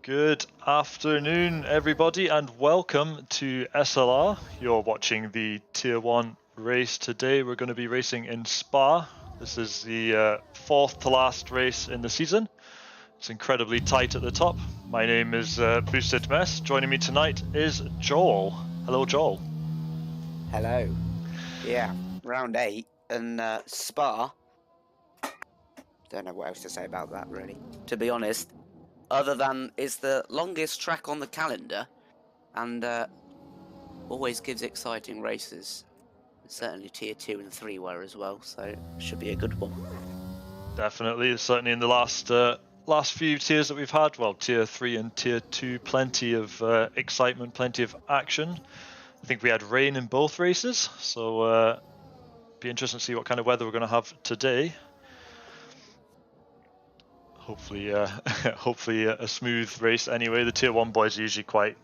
Good afternoon, everybody, and welcome to SLR. You're watching the Tier 1 race today. We're going to be racing in Spa. This is the fourth to last race in the season. It's incredibly tight at the top. My name is Boosted Mess. Joining me tonight is Joel. Hello, Joel. Hello. Yeah, round 8 and Spa. Don't know what else to say about that, really. To be honest, other than it's the longest track on the calendar and always gives exciting races. Certainly Tier 2 and 3 were as well, so it should be a good one. Definitely, certainly in the last few tiers that we've had, well, Tier 3 and Tier 2, plenty of excitement, plenty of action. I think we had rain in both races, so be interesting to see what kind of weather we're going to have today. Hopefully, hopefully a smooth race. Anyway, the Tier 1 boys are usually quite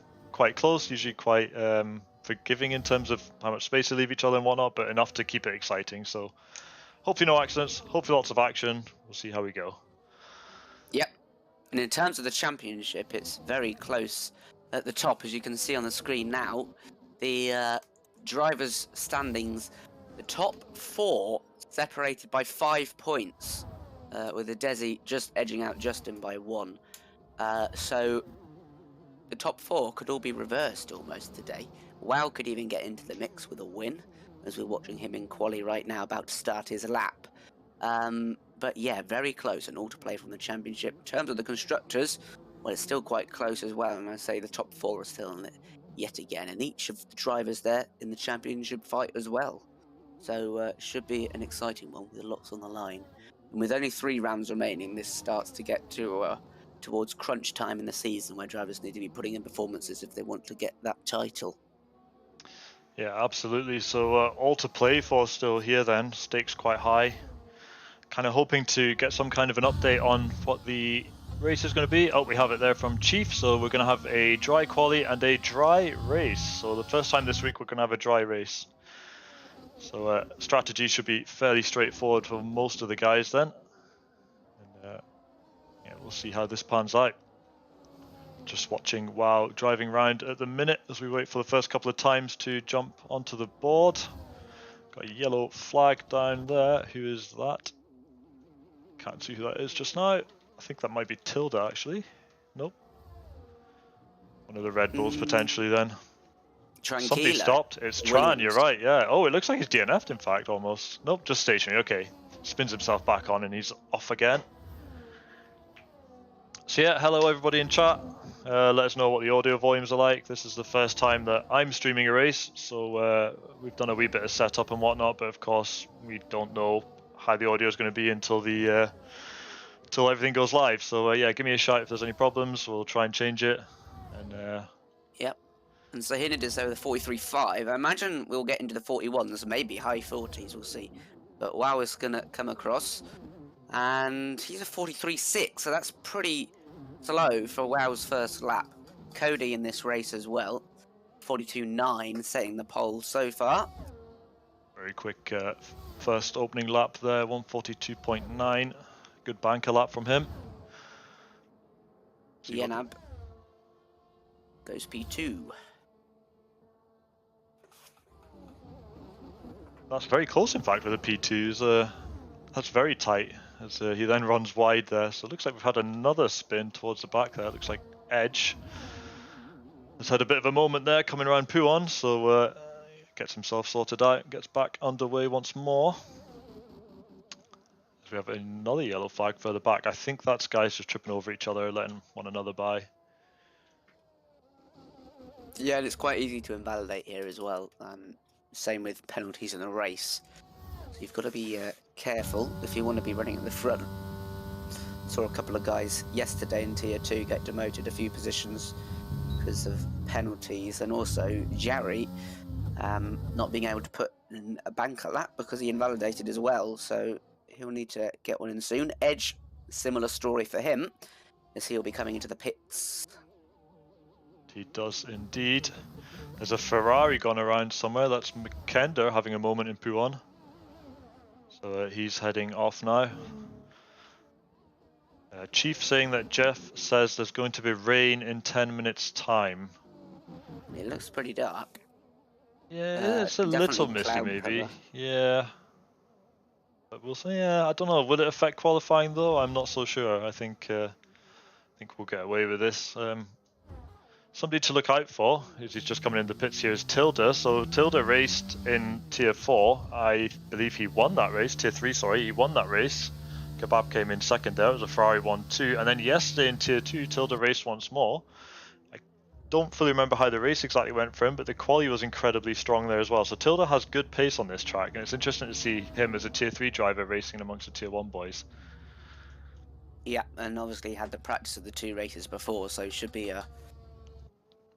close, usually quite forgiving in terms of how much space they leave each other and whatnot, but enough to keep it exciting. So hopefully no accidents, hopefully lots of action. We'll see how we go. Yep. And in terms of the championship, it's very close at the top, as you can see on the screen now. The drivers' standings, the top 4 separated by 5 points, with the Desi just edging out Justin by 1. So the top 4 could all be reversed almost today. Wow could even get into the mix with a win, as we're watching him in quali right now, about to start his lap. But yeah, very close and all to play from the championship. In terms of the constructors, well, it's still quite close as well, and I say the top 4 are still in it yet again, and each of the drivers there in the championship fight as well. So should be an exciting one with lots on the line. And with only 3 rounds remaining, this starts to get to towards crunch time in the season, where drivers need to be putting in performances if they want to get that title. Yeah, absolutely. So all to play for still here then. Stakes quite high. Kind of hoping to get some kind of an update on what the race is going to be. Oh, we have it there from Chief. So we're going to have a dry quali and a dry race. So the first time this week we're going to have a dry race. So strategy should be fairly straightforward for most of the guys then. And yeah, we'll see how this pans out. Just watching Wow driving around at the minute as we wait for the first couple of times to jump onto the board. Got a yellow flag down there. Who is that? Can't see who that is just now. I think that might be Tilda actually. Nope. One of the Red Bulls potentially then. Tranquila. Somebody stopped. It's Tran, you're right, yeah. Oh, it looks like he's DNF'd in fact almost. Nope, just stationary. Okay. Spins himself back on and he's off again. So yeah, hello everybody in chat. Let us know what the audio volumes are like. This is the first time that I'm streaming a race, so we've done a wee bit of setup and whatnot, but of course we don't know how the audio is going to be until until everything goes live. So yeah, give me a shout if there's any problems. We'll try and change it. And yep. And so Hinid is over the 43.5. I imagine we'll get into the 41s, maybe high 40s, we'll see. But Wow is going to come across. And he's a 43.6, so that's pretty slow for Wow's first lap. Cody in this race as well. 42.9 setting the pole so far. very quick first opening lap there, 142.9. Good banker lap from him. Yenab goes P2. That's very close, in fact, with the P2s. That's very tight, as he then runs wide there. So it looks like we've had another spin towards the back there. It looks like Edge has had a bit of a moment there coming around Puon, so gets himself sorted out, gets back underway once more. As we have another yellow flag further back. I think that's guys just tripping over each other, letting one another by. Yeah, and it's quite easy to invalidate here as well. Same with penalties in a race. So you've got to be careful if you want to be running at the front. Saw a couple of guys yesterday in Tier 2 get demoted a few positions because of penalties, and also Jarry not being able to put in a banker lap because he invalidated as well, so he'll need to get one in soon. Edge, similar story for him, as he'll be coming into the pits. He does indeed. There's a Ferrari gone around somewhere. That's McKender having a moment in Puon. So he's heading off now. Chief saying that Jeff says there's going to be rain in 10 minutes time. It looks pretty dark. Yeah, it's a Definitely little misty cloud maybe. cover. Yeah. But we'll see. Yeah, I don't know. Will it affect qualifying though? I'm not so sure. I think we'll get away with this. Somebody to look out for, who's just coming in the pits here, is Tilda. So Tilda raced in Tier 4. I believe he won that race. Tier 3, sorry. He won that race. Kebab came in second there. It was a Ferrari 1-2. And then yesterday in Tier 2, Tilda raced once more. I don't fully remember how the race exactly went for him, but the quali was incredibly strong there as well. So Tilda has good pace on this track, and it's interesting to see him as a Tier 3 driver racing amongst the Tier 1 boys. Yeah, and obviously he had the practice of the 2 races before, so should be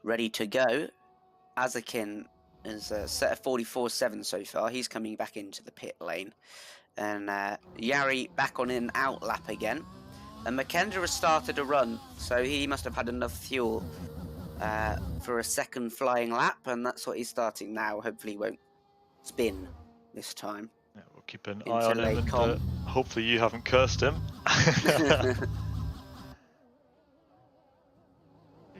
ready to go. Azakin is set a 44.7 so far. He's coming back into the pit lane. And Yari back on an out lap again. And Makenda has started a run, so he must have had enough fuel for a second flying lap, and that's what he's starting now. Hopefully he won't spin this time. Yeah, we'll keep an eye on him, and hopefully you haven't cursed him.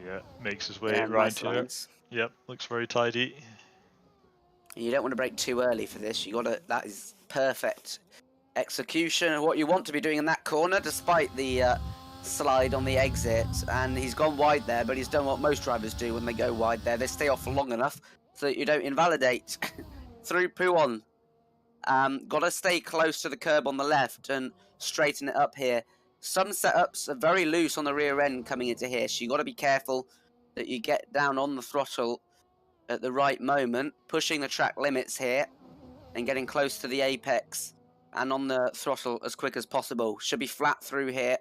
Yeah, makes his way right here. Lines. Yep, looks very tidy. You don't want to brake too early for this. That is perfect execution of what you want to be doing in that corner, despite the slide on the exit. And he's gone wide there, but he's done what most drivers do when they go wide there. They stay off for long enough so that you don't invalidate. Through Pouon. Got to stay close to the curb on the left and straighten it up here. Some setups are very loose on the rear end coming into here, so you got to be careful that you get down on the throttle at the right moment, pushing the track limits here and getting close to the apex and on the throttle as quick as possible. Should be flat through here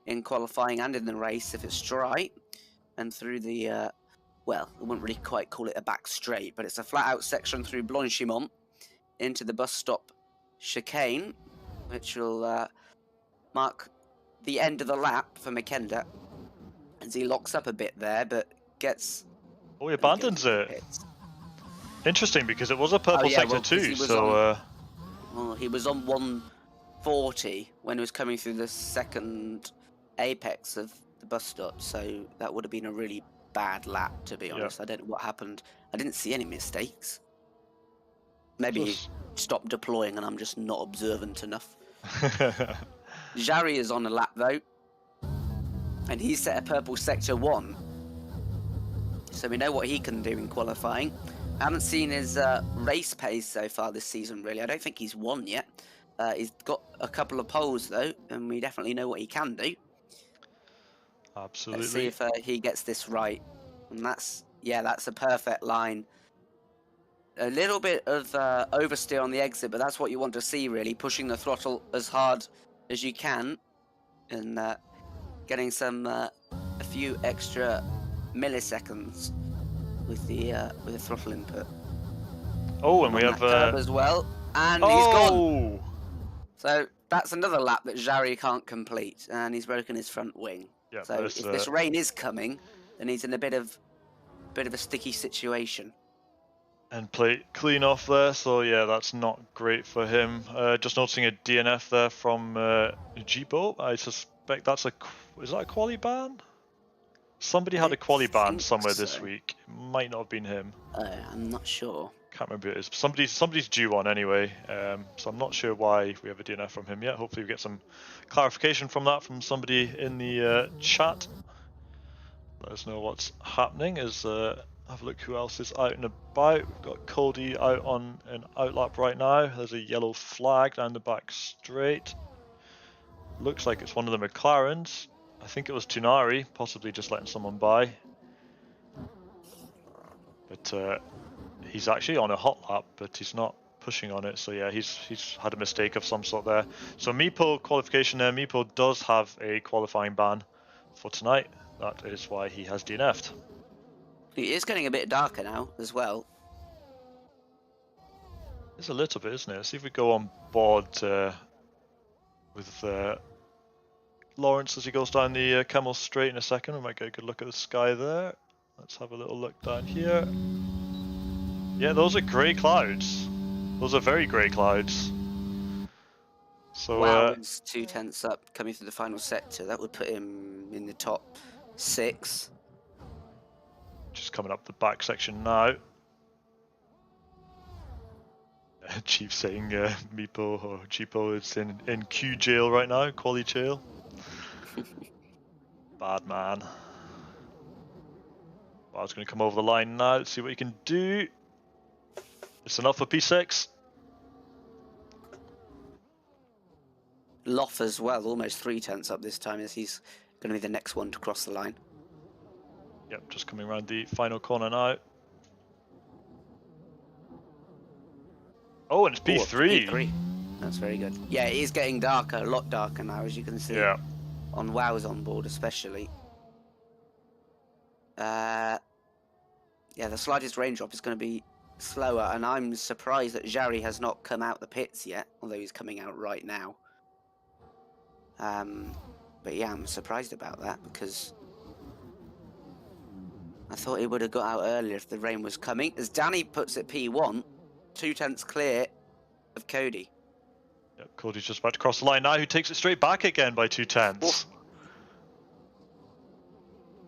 in qualifying and in the race if it's dry, and through the well, I wouldn't really quite call it a back straight, but it's a flat out section through Blanchimont into the bus stop chicane, which will mark the end of the lap for Makenda as he locks up a bit there, but gets... Oh, he abandons it. Interesting, because it was a purple sector too, so... Well, he was on 140 when he was coming through the second apex of the bus stop, so that would have been a really bad lap, to be honest. I don't know what happened. I didn't see any mistakes. Maybe he stopped deploying and I'm just not observant enough. Jari is on a lap though, and he's set a purple sector 1, so we know what he can do in qualifying. I haven't seen his race pace so far this season, really. I don't think he's won yet. He's got a couple of poles though, and we definitely know what he can do. Absolutely. Let's see if he gets this right. And that's a perfect line. A little bit of oversteer on the exit, but that's what you want to see, really. Pushing the throttle as hard as you can, and getting a few extra milliseconds with the throttle input. Oh, and we have as well, and he's gone. So that's another lap that Jari can't complete, and he's broken his front wing. Yeah, so if this rain is coming, then he's in a bit of a sticky situation. And plate clean off there, so yeah, that's not great for him. Just noticing a DNF there from Jibo. I suspect that's is that a quali ban? Somebody had a quali ban somewhere this week. Might not have been him. I'm not sure. Can't remember who it is. Somebody's due on anyway, so I'm not sure why we have a DNF from him yet. Hopefully we get some clarification from that from somebody in the chat. Let us know what's happening. Have a look who else is out and about. We've got Cody out on an outlap right now. There's a yellow flag down the back straight. Looks like it's one of the McLarens. I think it was Tunari, possibly just letting someone by. But he's actually on a hot lap, but he's not pushing on it. So yeah, he's had a mistake of some sort there. So Meepo qualification there. Meepo does have a qualifying ban for tonight. That is why he has DNF'd. It is getting a bit darker now as well. It's a little bit, isn't it? Let's see if we go on board with Lawrence as he goes down the Camel Straight in a second. We might get a good look at the sky there. Let's have a little look down here. Yeah, those are grey clouds. Those are very grey clouds. So wow, he's 2/10 up coming through the final sector. That would put him in the top 6. just coming up the back section now. Chief saying Meepo or Cheapo is in Q jail right now, quali jail. Bad man. Well, I was going to come over the line now. Let's see what he can do. It's enough for P6. Loff as well, almost 3/10 up this time, as he's going to be the next one to cross the line. Yep, just coming around the final corner now. Oh, and it's P3. P3. That's very good. Yeah, it is getting darker, a lot darker now, as you can see. Yeah. On WoW's on board, especially. Yeah, the slightest range drop is going to be slower, and I'm surprised that Jari has not come out the pits yet, although he's coming out right now. But yeah, I'm surprised about that, because I thought he would have got out earlier if the rain was coming. As Danny puts it P1, 2/10 clear of Cody. Yep, Cody's just about to cross the line now, who takes it straight back again by 2/10.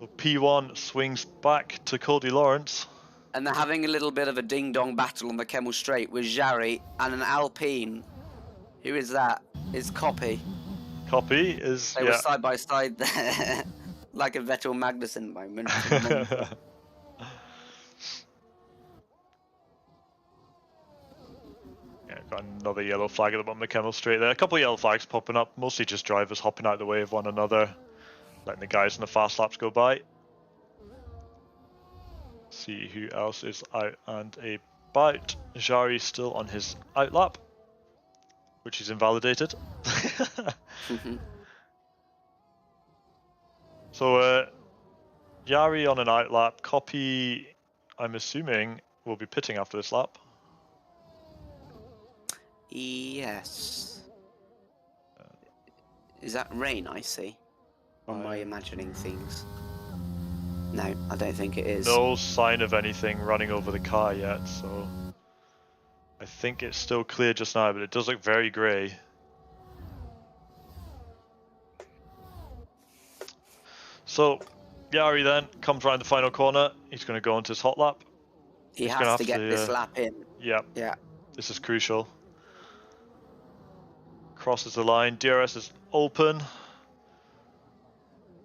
So P1 swings back to Cody Lawrence. And they're having a little bit of a ding-dong battle on the Kemmel Straight with Jari and an Alpine. Who is that? It's Copy. Copy is, They were side by side there, like a Vettel Magnussen moment. Yeah, got another yellow flag at the bottom of the Kemmel Straight there. A couple of yellow flags popping up, mostly just drivers hopping out of the way of one another, letting the guys in the fast laps go by. See who else is out and about. Jari still on his out lap, which is invalidated. So Jari on an out lap. Copy, I'm assuming, will be pitting after this lap. Yes. Is that rain I see? Or am I imagining things? No, I don't think it is. No sign of anything running over the car yet, so I think it's still clear just now, but it does look very grey. So Jari then comes around the final corner. He's going to go into his hot lap. He has to get this lap in. Yeah. Yeah. This is crucial. Crosses the line. DRS is open.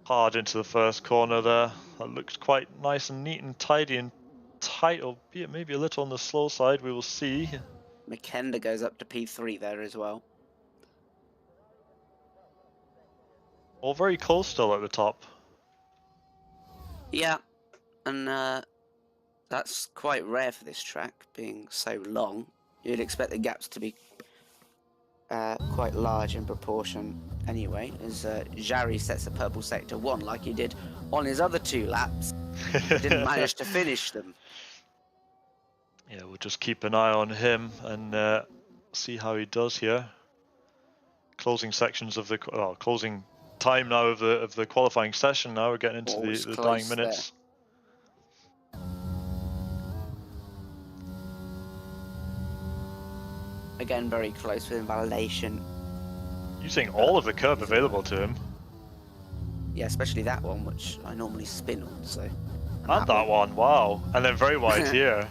Hard into the first corner there. That looks quite nice and neat and tidy and tight, albeit maybe a little on the slow side. We will see. McKenda goes up to P3 there as well. All very close still at the top. Yeah, and that's quite rare for this track, being so long. You'd expect the gaps to be quite large in proportion anyway, as Jari sets the purple sector 1 like he did on his other 2 laps. Didn't manage to finish them. Yeah, we'll just keep an eye on him and see how he does here. Closing sections of the closing time now of the qualifying session. Now we're getting into the dying minutes. There. Again, very close with invalidation. Using all of the curb available to him. Yeah, especially that one, which I normally spin on. So. And that one, wow. And then very wide here.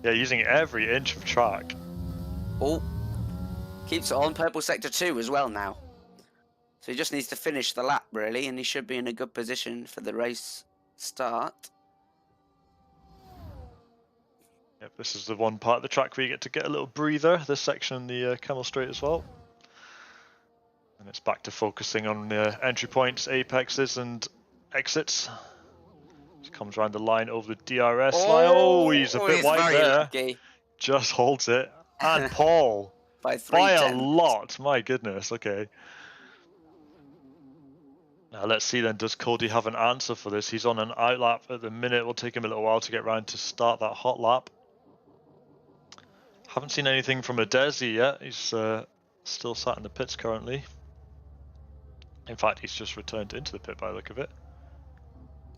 Yeah, using every inch of track. Oh, keeps it on purple sector 2 as well now. So he just needs to finish the lap really, and he should be in a good position for the race start. Yep, this is the one part of the track where you get to get a little breather, this section, the Kemmel Straight as well. And it's back to focusing on entry points, apexes and exits. Just comes around the line over the DRS line. Oh, he's a bit wide there. Lucky. Just holds it. And Paul. by a lot. My goodness. Okay. Now let's see then, does Cody have an answer for this? He's on an out lap at the minute. It'll take him a little while to get round to start that hot lap. Haven't seen anything from Adesi yet. He's still sat in the pits currently. In fact, he's just returned into the pit by the look of it.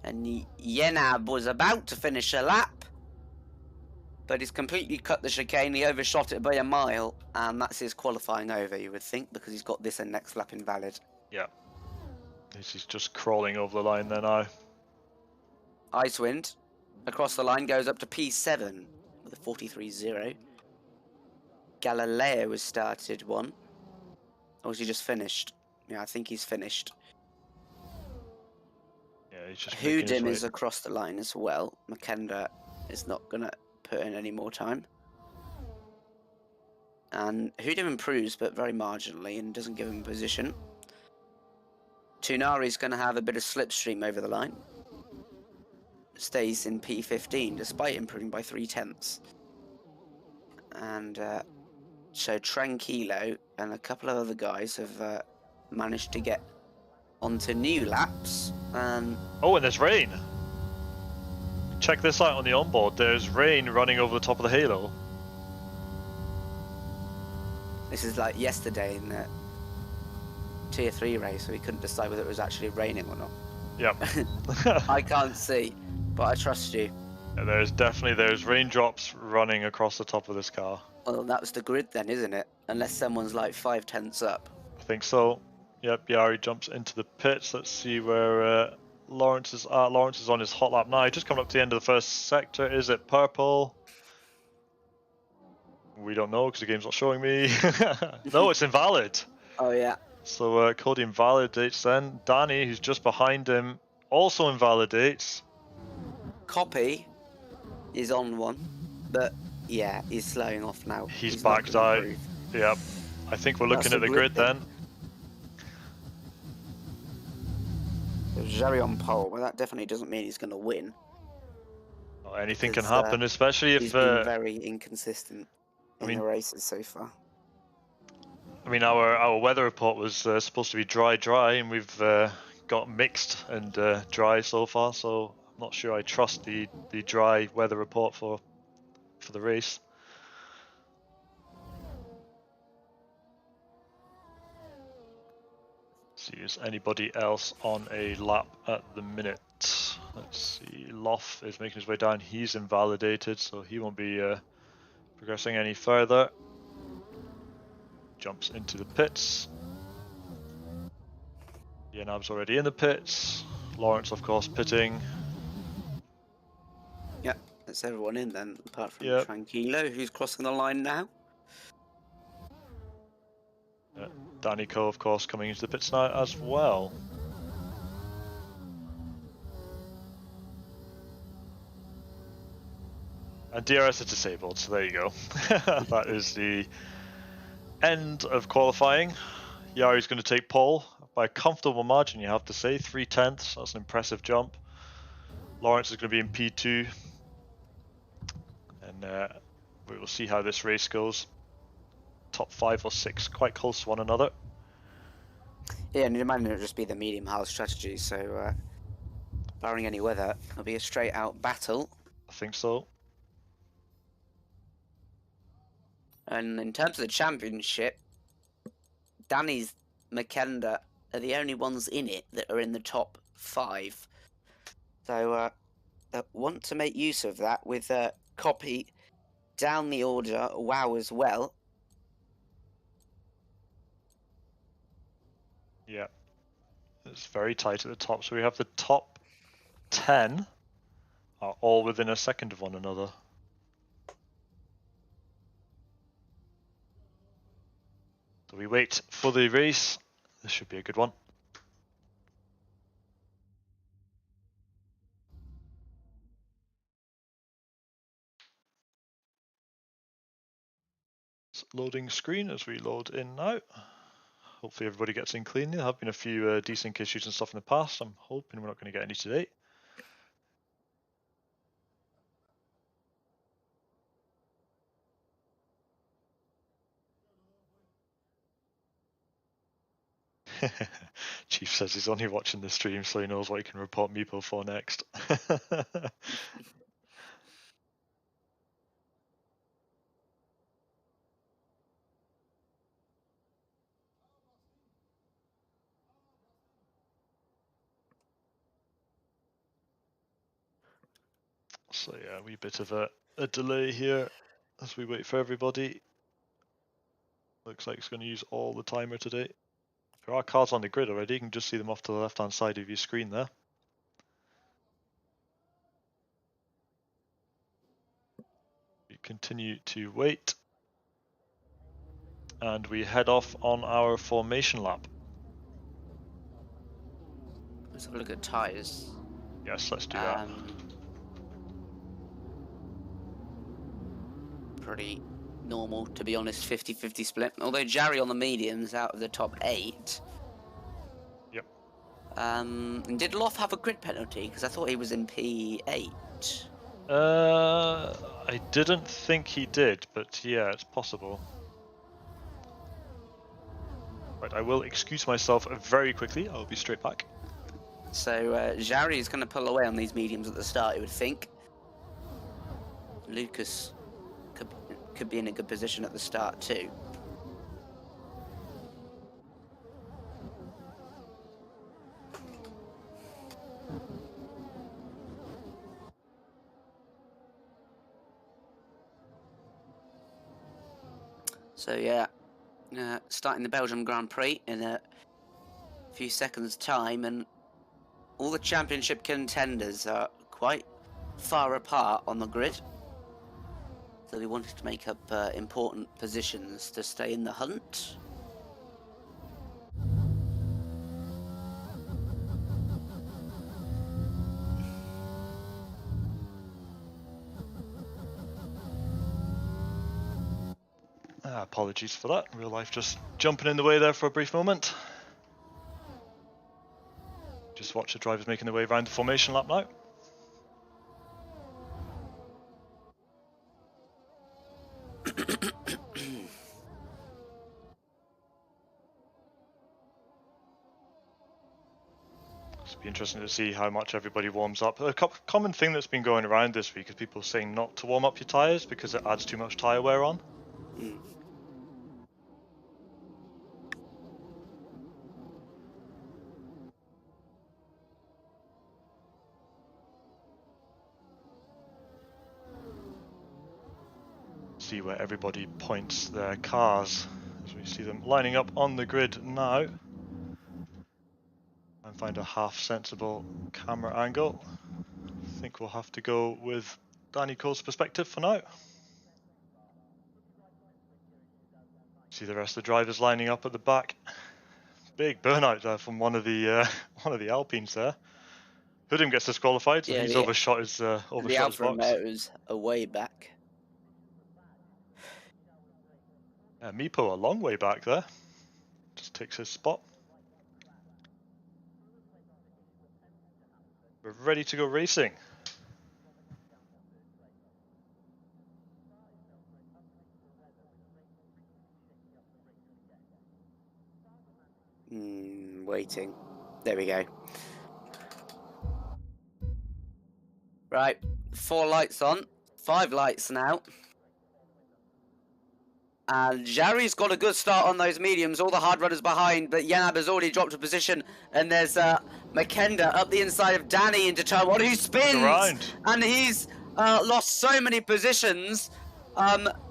And Yenab was about to finish a lap. but he's completely cut the chicane. He overshot it by a mile, and that's his qualifying over, you would think, because he's got this and next lap invalid. Yeah. He's just crawling over the line there now. Icewind across the line goes up to P7 with a 43.0. Galileo has started one. Or has he just finished? Yeah, I think he's finished. Yeah, he's just making his Hoodim way. is across the line as well. Makenda is not going to put in any more time. And Hoodim improves, but very marginally, and doesn't give him position. Tunari's going to have a bit of slipstream over the line. Stays in P15, despite improving by 0.3. And so Tranquilo and a couple of other guys have managed to get onto new laps. Oh, and there's rain. Check this out on the onboard. There's rain running over the top of the halo. This is like yesterday in the Tier 3 race, so we couldn't decide whether it was actually raining or not. Yep. I can't see, but I trust you. Yeah, there's raindrops running across the top of this car. Well, that was the grid then, isn't it? Unless someone's like 0.5 up. I think so. Yep, Yari jumps into the pits. Let's see where Lawrence is at. Lawrence is on his hot lap now. Just coming up to the end of the first sector. Is it purple? We don't know because the game's not showing me. No, it's invalid. Oh, yeah. So Cody invalidates then. Danny, who's just behind him, also invalidates. Copy is on one, but yeah, he's slowing off now. He's not backed gonna out. improve. Yep. I think we're looking That's at the the grid grid then. Jerry on pole, well, that definitely doesn't mean he's going to win. Oh, anything can Because, happen, especially if He's been very inconsistent in the races so far. I mean, our weather report was supposed to be dry, and we've got mixed and dry so far. So I'm not sure I trust the dry weather report for the race. See, is anybody else on a lap at the minute? Let's see. Loff is making his way down. He's invalidated, so he won't be progressing any further. Jumps into the pits. Yenab's already in the pits. Lawrence, of course, pitting. Yep, that's everyone in then, apart from Yep. Tranquilo, who's crossing the line now. Danny Coe, of course, coming into the pits now as well. And DRS is disabled, so there you go. That is the end of qualifying. Yari's going to take pole by a comfortable margin, you have to say. 0.3. That's an impressive jump. Lawrence is going to be in P2. And we will see how this race goes. Top 5 or 6, quite close to one another. Yeah, and you'd imagine it would just be the medium hull strategy, so barring any weather, it'll be a straight out battle. I think so. And in terms of the championship, Danny's Makenda are the only ones in it that are in the top 5. So want to make use of that with Copy down the order, WoW as well. Yeah, it's very tight at the top. So we have the top 10 are all within a second of one another. So we wait for the race. This should be a good one. It's loading screen as we load in now. Hopefully everybody gets in cleanly. There have been a few desync issues and stuff in the past. I'm hoping we're not going to get any today. Chief says he's only watching the stream so he knows what he can report Meepo for next. So yeah, a wee bit of a a delay here as we wait for everybody. Looks like it's going to use all the timer today. There are cars on the grid already, you can just see them off to the left hand side of your screen there. We continue to wait. And we head off on our formation lap. Let's have a look at tyres. Yes, let's do that. Pretty normal, to be honest, 50-50 split. Although Jarry on the mediums out of the top 8. Yep. And did Loff have a grid penalty? Because I thought he was in P8. I didn't think he did, but yeah, it's possible. Right, I will excuse myself very quickly. I'll be straight back. So Jarry is going to pull away on these mediums at the start, you would think. Lucas could be in a good position at the start too. So yeah, starting the Belgium Grand Prix in a few seconds' time, and all the championship contenders are quite far apart on the grid. So they wanted to make up important positions to stay in the hunt. Apologies for that. Real life just jumping in the way there for a brief moment. Just watch the drivers making their way around the formation lap now. It'll be interesting to see how much everybody warms up. A common thing that's been going around this week is people saying not to warm up your tyres because it adds too much tyre wear on. See where everybody points their cars as we see them lining up on the grid now. And find a half sensible camera angle. I think we'll have to go with Danny Cole's perspective for now. See the rest of the drivers lining up at the back. Big burnout there from one of the Alpines there. Hoodham gets disqualified, so he's overshot his the Alfa Romeo's are way back. Meepo a long way back there. Just takes his spot. We're ready to go racing. Waiting. There we go. Right, 4 lights on, 5 lights now. And Jarry's got a good start on those mediums, all the hard runners behind, but Yenab has already dropped a position, and there's Makenda up the inside of Danny into turn 1, who spins, and he's lost so many positions.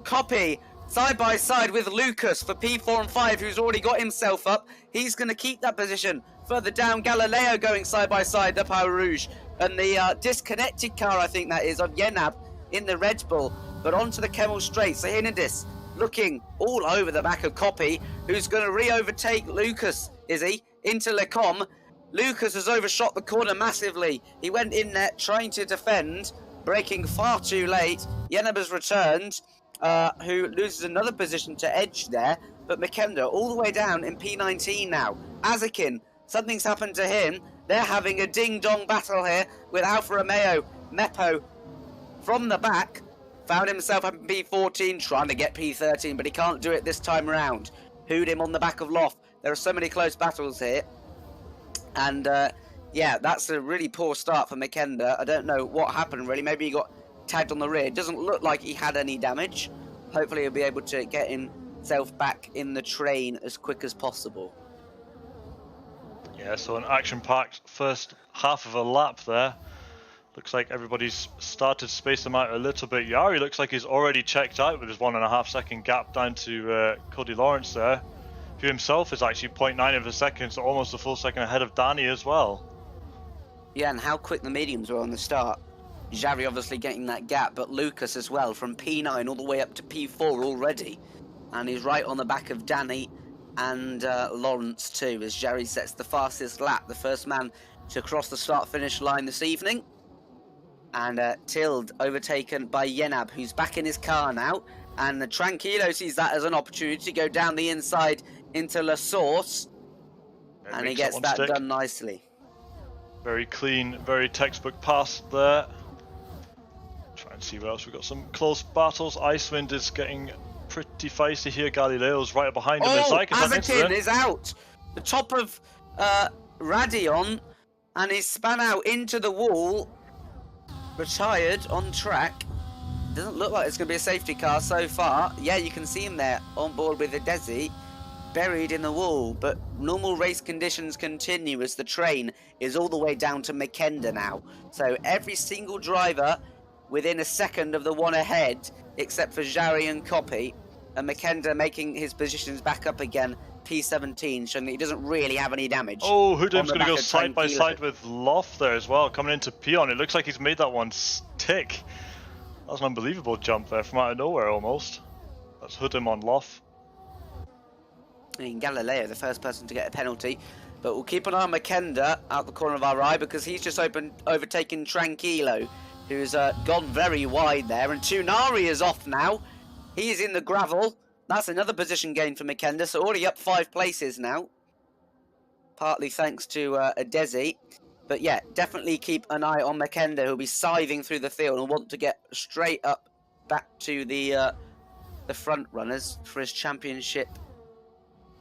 Copy side by side with Lucas for P4 and 5, who's already got himself up. He's going to keep that position. Further down, Galileo going side by side, the Power Rouge, and the disconnected car, I think that is, of Yenab in the Red Bull, but onto the Kemmel Straight. So Hinidis looking all over the back of Copy, who's going to re-overtake Lucas, is he? Into Lecom. Lucas has overshot the corner massively. He went in there trying to defend, braking far too late. Yenab has returned, who loses another position to edge there, but Makenda all the way down in P19 now. Azakin, something's happened to him. They're having a ding-dong battle here with Alfa Romeo. Meppo from the back found himself up in P14 trying to get P13, but he can't do it this time around. Hooed him on the back of Loff. There are so many close battles here. And yeah, that's a really poor start for Makenda. I don't know what happened really. Maybe he got tagged on the rear. It doesn't look like he had any damage. Hopefully he'll be able to get himself back in the train as quick as possible. Yeah, so an action-packed first half of a lap there. Looks like everybody's started to space them out a little bit. Yari looks like he's already checked out with his 1.5 second gap down to Cody Lawrence there, who himself is actually 0.9 of a second, so almost a full second ahead of Danny as well. Yeah, and how quick the mediums were on the start. Jari obviously getting that gap, but Lucas as well, from P9 all the way up to P4 already. And he's right on the back of Danny and Lawrence too, as Jari sets the fastest lap, the first man to cross the start-finish line this evening. And Tild overtaken by Yenab, who's back in his car now. And the Tranquilo sees that as an opportunity to go down the inside into La Source. And he gets that done nicely. Very clean, very textbook pass there. Try and see what else. We've got some close battles. Icewind is getting pretty feisty here. Galileo's right behind him. Azakin is out. The top of Radion, and he's spun out into the wall. Retired on track. Doesn't look like it's going to be a safety car so far. Yeah, you can see him there on board with the Desi, buried in the wall. But normal race conditions continue as the train is all the way down to Makenda now. So every single driver within a second of the one ahead, except for Jari and Copy, and Makenda making his positions back up again. P17, showing that he doesn't really have any damage. Oh, Hudim's going to go side by side with Loff there as well, coming into Peon. It looks like he's made that one stick. That was an unbelievable jump there from out of nowhere almost. That's Hudim on Loff. And Galileo, the first person to get a penalty. But we'll keep an eye on Makenda out the corner of our eye, because he's just overtaken Tranquilo, who's gone very wide there. And Tunari is off now. He's in the gravel. That's another position gain for Makenda, so already up 5 places now. Partly thanks to a Desi. But yeah, definitely keep an eye on Makenda, who'll be scything through the field and want to get straight up back to the front runners for his championship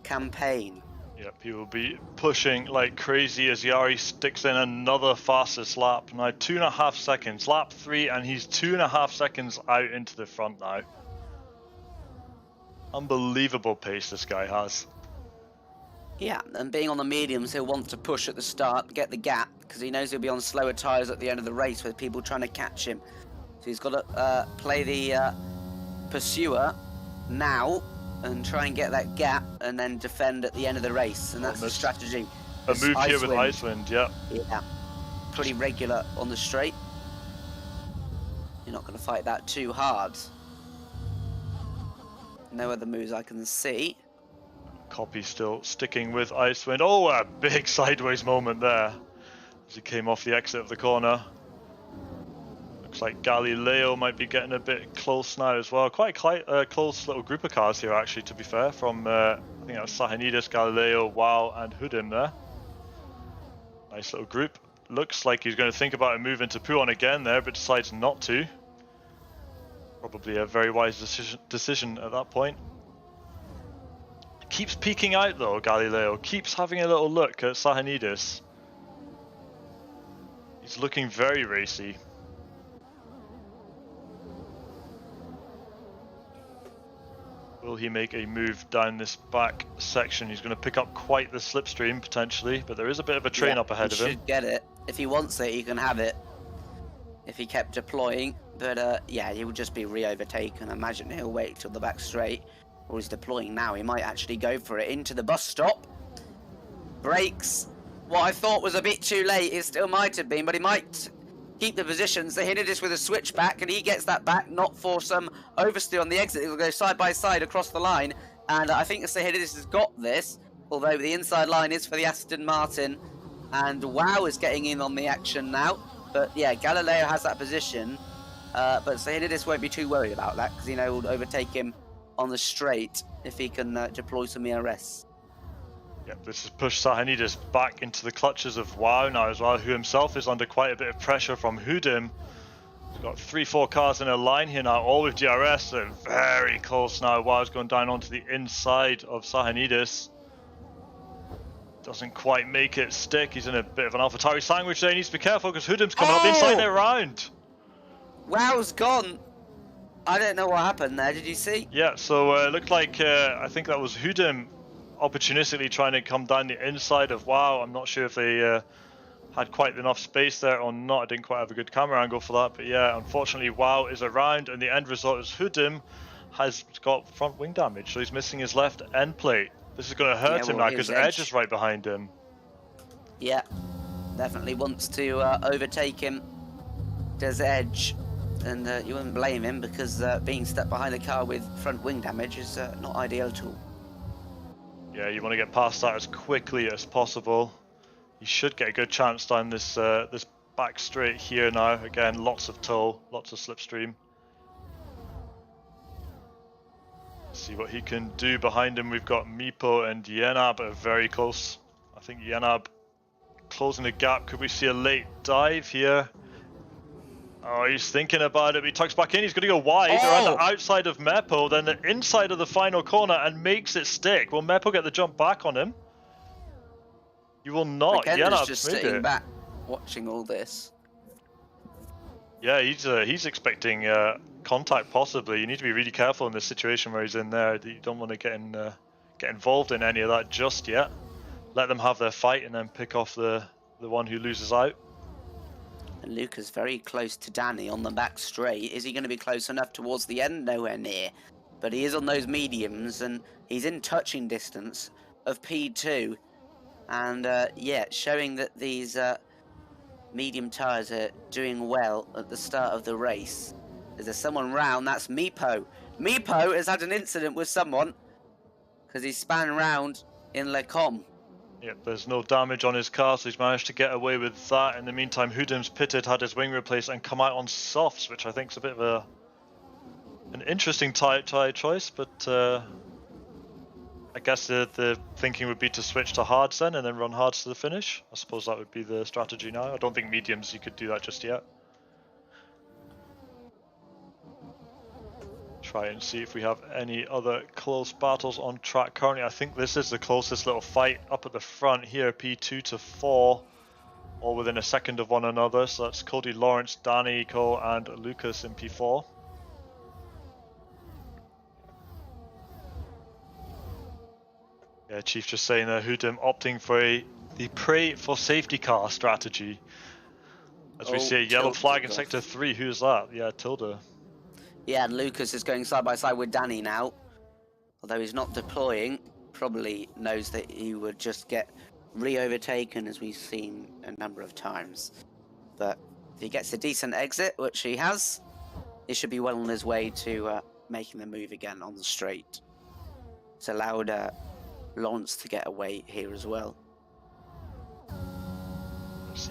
campaign. Yep, he will be pushing like crazy as Yari sticks in another fastest lap. Now 2.5 seconds, lap 3, and he's 2.5 seconds out into the front now. Unbelievable pace this guy has. Yeah, and being on the mediums, he'll want to push at the start, get the gap, because he knows he'll be on slower tyres at the end of the race with people trying to catch him. So he's got to play the pursuer now and try and get that gap and then defend at the end of the race. And that's the strategy. A move here with Icewind, yeah. Yeah, pretty regular on the straight. You're not going to fight that too hard. No other moves I can see. Copy still sticking with Icewind. Oh, a big sideways moment there as he came off the exit of the corner. Looks like Galileo might be getting a bit close now as well. Quite a close little group of cars here, actually, to be fair, from I think that was Sahanidis, Galileo, Wow, and Hudim there. Nice little group. Looks like he's going to think about a move into Puon again there, but decides not to. Probably a very wise decision at that point. Keeps peeking out though, Galileo. Keeps having a little look at Sahanidis. He's looking very racy. Will he make a move down this back section? He's going to pick up quite the slipstream potentially, but there is a bit of a train up ahead of him. He should get it. If he wants it, he can have it. If he kept deploying, but yeah, he will just be re-overtaken. Imagine he'll wait till the back straight, or he's deploying now. He might actually go for it into the bus stop. Brakes. What I thought was a bit too late, it still might have been, but he might keep the positions. They hit this with a switchback, and he gets that back, not for some oversteer on the exit. He'll go side by side across the line, and I think Sahidis has got this, although the inside line is for the Aston Martin, and Wow is getting in on the action now. But yeah, Galileo has that position, but Sahidis won't be too worried about that, because he knows he'll overtake him on the straight if he can deploy some ERS. Yep, this has pushed Sahanidis back into the clutches of Wow now as well, who himself is under quite a bit of pressure from Hudim. He's got 3-4 cars in a line here now, all with DRS. They're very close now. Wow's going down onto the inside of Sahanidis. Doesn't quite make it stick. He's in a bit of an AlphaTauri sandwich there. He needs to be careful because Hudim's coming up the inside there round. Wow's gone. I don't know what happened there. Did you see? Yeah, so it looked like, I think that was Hudim opportunistically trying to come down the inside of Wow. I'm not sure if they had quite enough space there or not. I didn't quite have a good camera angle for that, but yeah, unfortunately Wow is around, and the end result is Hudim has got front wing damage, so he's missing his left end plate. This is going to hurt him now because Edge is right behind him. Yeah, definitely wants to overtake him. Does Edge, and you wouldn't blame him because being stuck behind a car with front wing damage is not ideal at all. Yeah, you want to get past that as quickly as possible. You should get a good chance down this this back straight here now. Again, lots of tow, lots of slipstream. See what he can do. Behind him we've got Meepo and Yenab are very close. I think Yenab closing the gap. Could we see a late dive here? Oh, he's thinking about it. He tucks back in. He's going to go wide around the outside of Meepo, then the inside of the final corner, and makes it stick. Will Meepo get the jump back on him? You will not. Yenab's just sitting back watching all this. Yeah, he's expecting contact possibly. You need to be really careful in this situation where he's in there. You don't want to get involved in any of that just yet. Let them have their fight and then pick off the one who loses out. And Luca's very close to Danny on the back straight. Is he going to be close enough towards the end? Nowhere near. But he is on those mediums and he's in touching distance of P2. And yeah, showing that these medium tyres are doing well at the start of the race. Is there someone round? That's Meepo. Meepo has had an incident with someone because he span round in Le Com. Yep, there's no damage on his car, so he's managed to get away with that. In the meantime, Hudim's pitted, had his wing replaced, and come out on softs, which I think is a bit of an interesting tyre choice, but I guess the thinking would be to switch to hards then, and then run hards to the finish. I suppose that would be the strategy now. I don't think mediums you could do that just yet. Try and see if we have any other close battles on track currently. I think this is the closest little fight up at the front here, P2 to 4, all within a second of one another. So that's Cody Lawrence, Danny Cole, and Lucas in P4. Yeah, Chief just saying there, Hudim opting for the Prix for safety car strategy. As we see a yellow flag in sector 3, who's that? Yeah, Tilda. Yeah, and Lucas is going side by side with Danny now. Although he's not deploying, probably knows that he would just get re-overtaken, as we've seen a number of times. But if he gets a decent exit, which he has, he should be well on his way to making the move again on the straight. It's allowed Lawrence to get away here as well.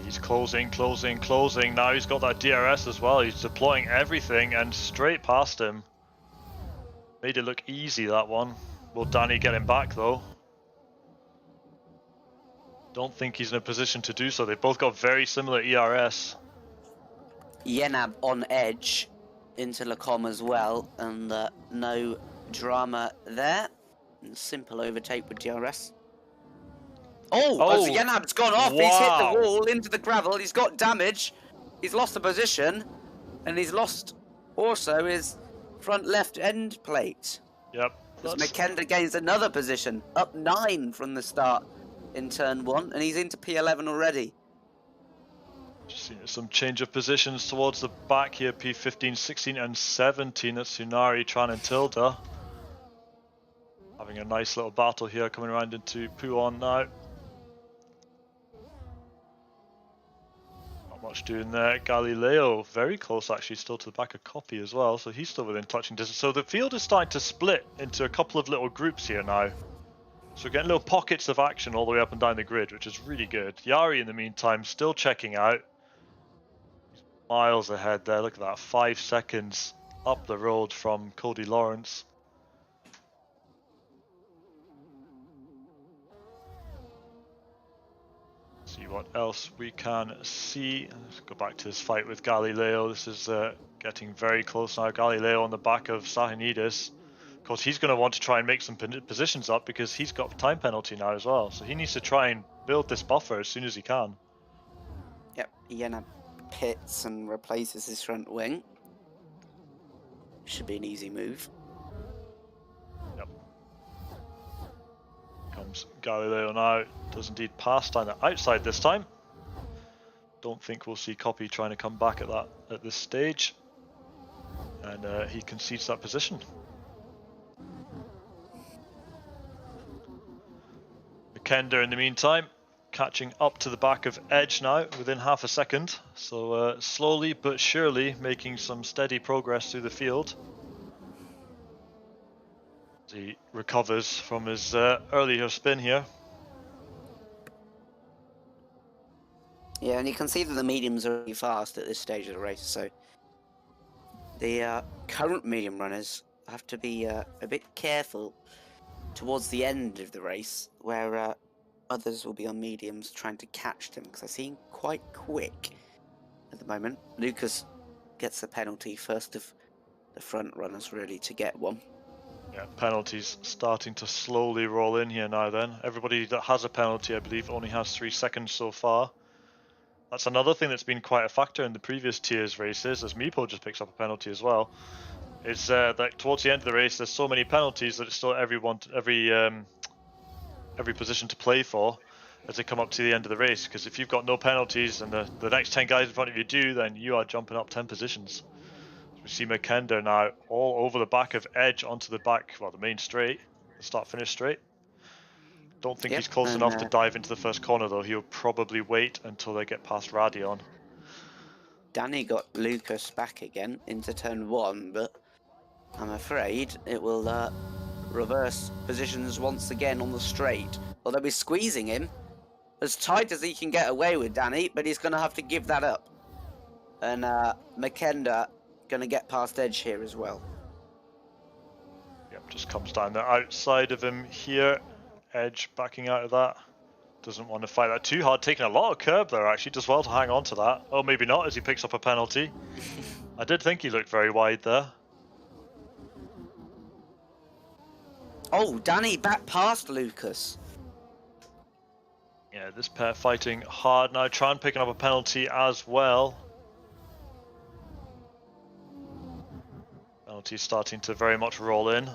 He's closing. Now he's got that DRS as well. He's deploying everything and straight past him. Made it look easy, that one. Will Danny get him back though? Don't think he's in a position to do so. They've both got very similar ERS. Yenab on edge into Le Com as well, and no drama there. And simple overtake with DRS. Oh, Yenab's gone off. Wow. He's hit the wall into the gravel. He's got damage. He's lost the position. And he's lost also his front left end plate. Yep. As McKenda gains another position. Up 9 from the start in turn 1. And he's into P11 already. Just seeing some change of positions towards the back here. P15, 16 and 17. That's Tsunari, Tran and Tilda. Having a nice little battle here coming around into Puon now. Much doing there. Galileo very close actually, still to the back of Copy as well, so he's still within touching distance. So the field is starting to split into a couple of little groups here now, so we're getting little pockets of action all the way up and down the grid, which is really good. Yari in the meantime still checking out. He's miles ahead there. Look at that, 5 seconds up the road from Cody Lawrence. See what else we can see. Let's go back to this fight with Galileo. This is getting very close now. Galileo on the back of Sahinidis. Of course, he's going to want to try and make some positions up because he's got a time penalty now as well. So he needs to try and build this buffer as soon as he can. Yep, Yenab pits and replaces his front wing. Should be an easy move. Comes Galileo now, does indeed pass down the outside this time. don't think we'll see Copy trying to come back at this stage. And he concedes that position. Makenda, in the meantime, catching up to the back of Edge now within half a second. So slowly but surely making some steady progress through the field. As he recovers from his earlier spin here. Yeah, and you can see that the mediums are really fast at this stage of the race, so the current medium runners have to be a bit careful towards the end of the race, where others will be on mediums trying to catch them, because they seem quite quick at the moment. Lucas gets the penalty, first of the front runners really to get one. Yeah, penalties starting to slowly roll in here now then. Everybody that has a penalty, I believe, only has 3 seconds so far. That's another thing that's been quite a factor in the previous tiers races, as Meepo just picks up a penalty as well, is that towards the end of the race there's so many penalties that it's still every position to play for as they come up to the end of the race, because if you've got no penalties and the next 10 guys in front of you do, then you are jumping up 10 positions. We see Makenda now all over the back of Edge onto the back, well, the main straight, the start-finish straight. Don't think he's close enough to dive into the first corner though. He'll probably wait until they get past Radion. Danny got Lucas back again into turn 1, but I'm afraid it will reverse positions once again on the straight. Well, they'll be squeezing him as tight as he can get away with, Danny, but he's going to have to give that up. And Makenda going to get past Edge here as well. Yep, just comes down the outside of him here. Edge backing out of that. Doesn't want to fight that too hard. Taking a lot of curb there, actually. Does well to hang on to that. Oh, maybe not, as he picks up a penalty. I did think he looked very wide there. Oh, Danny back past Lucas. Yeah, this pair fighting hard now. Tran picking up a penalty as well. Penalty starting to very much roll in.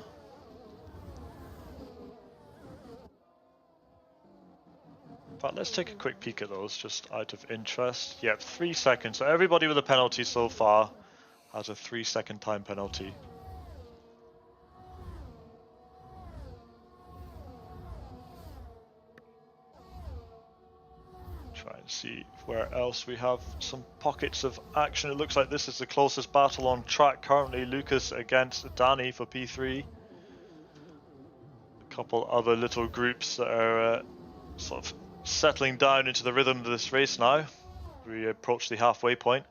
But let's take a quick peek at those, just out of interest. Yep, 3 seconds. So everybody with a penalty so far has a 3-second time penalty. Try and see where else we have some pockets of action. It looks like this is the closest battle on track currently. Lucas against Danny for P3. A couple other little groups that are sort of settling down into the rhythm of this race now. We approach the halfway point.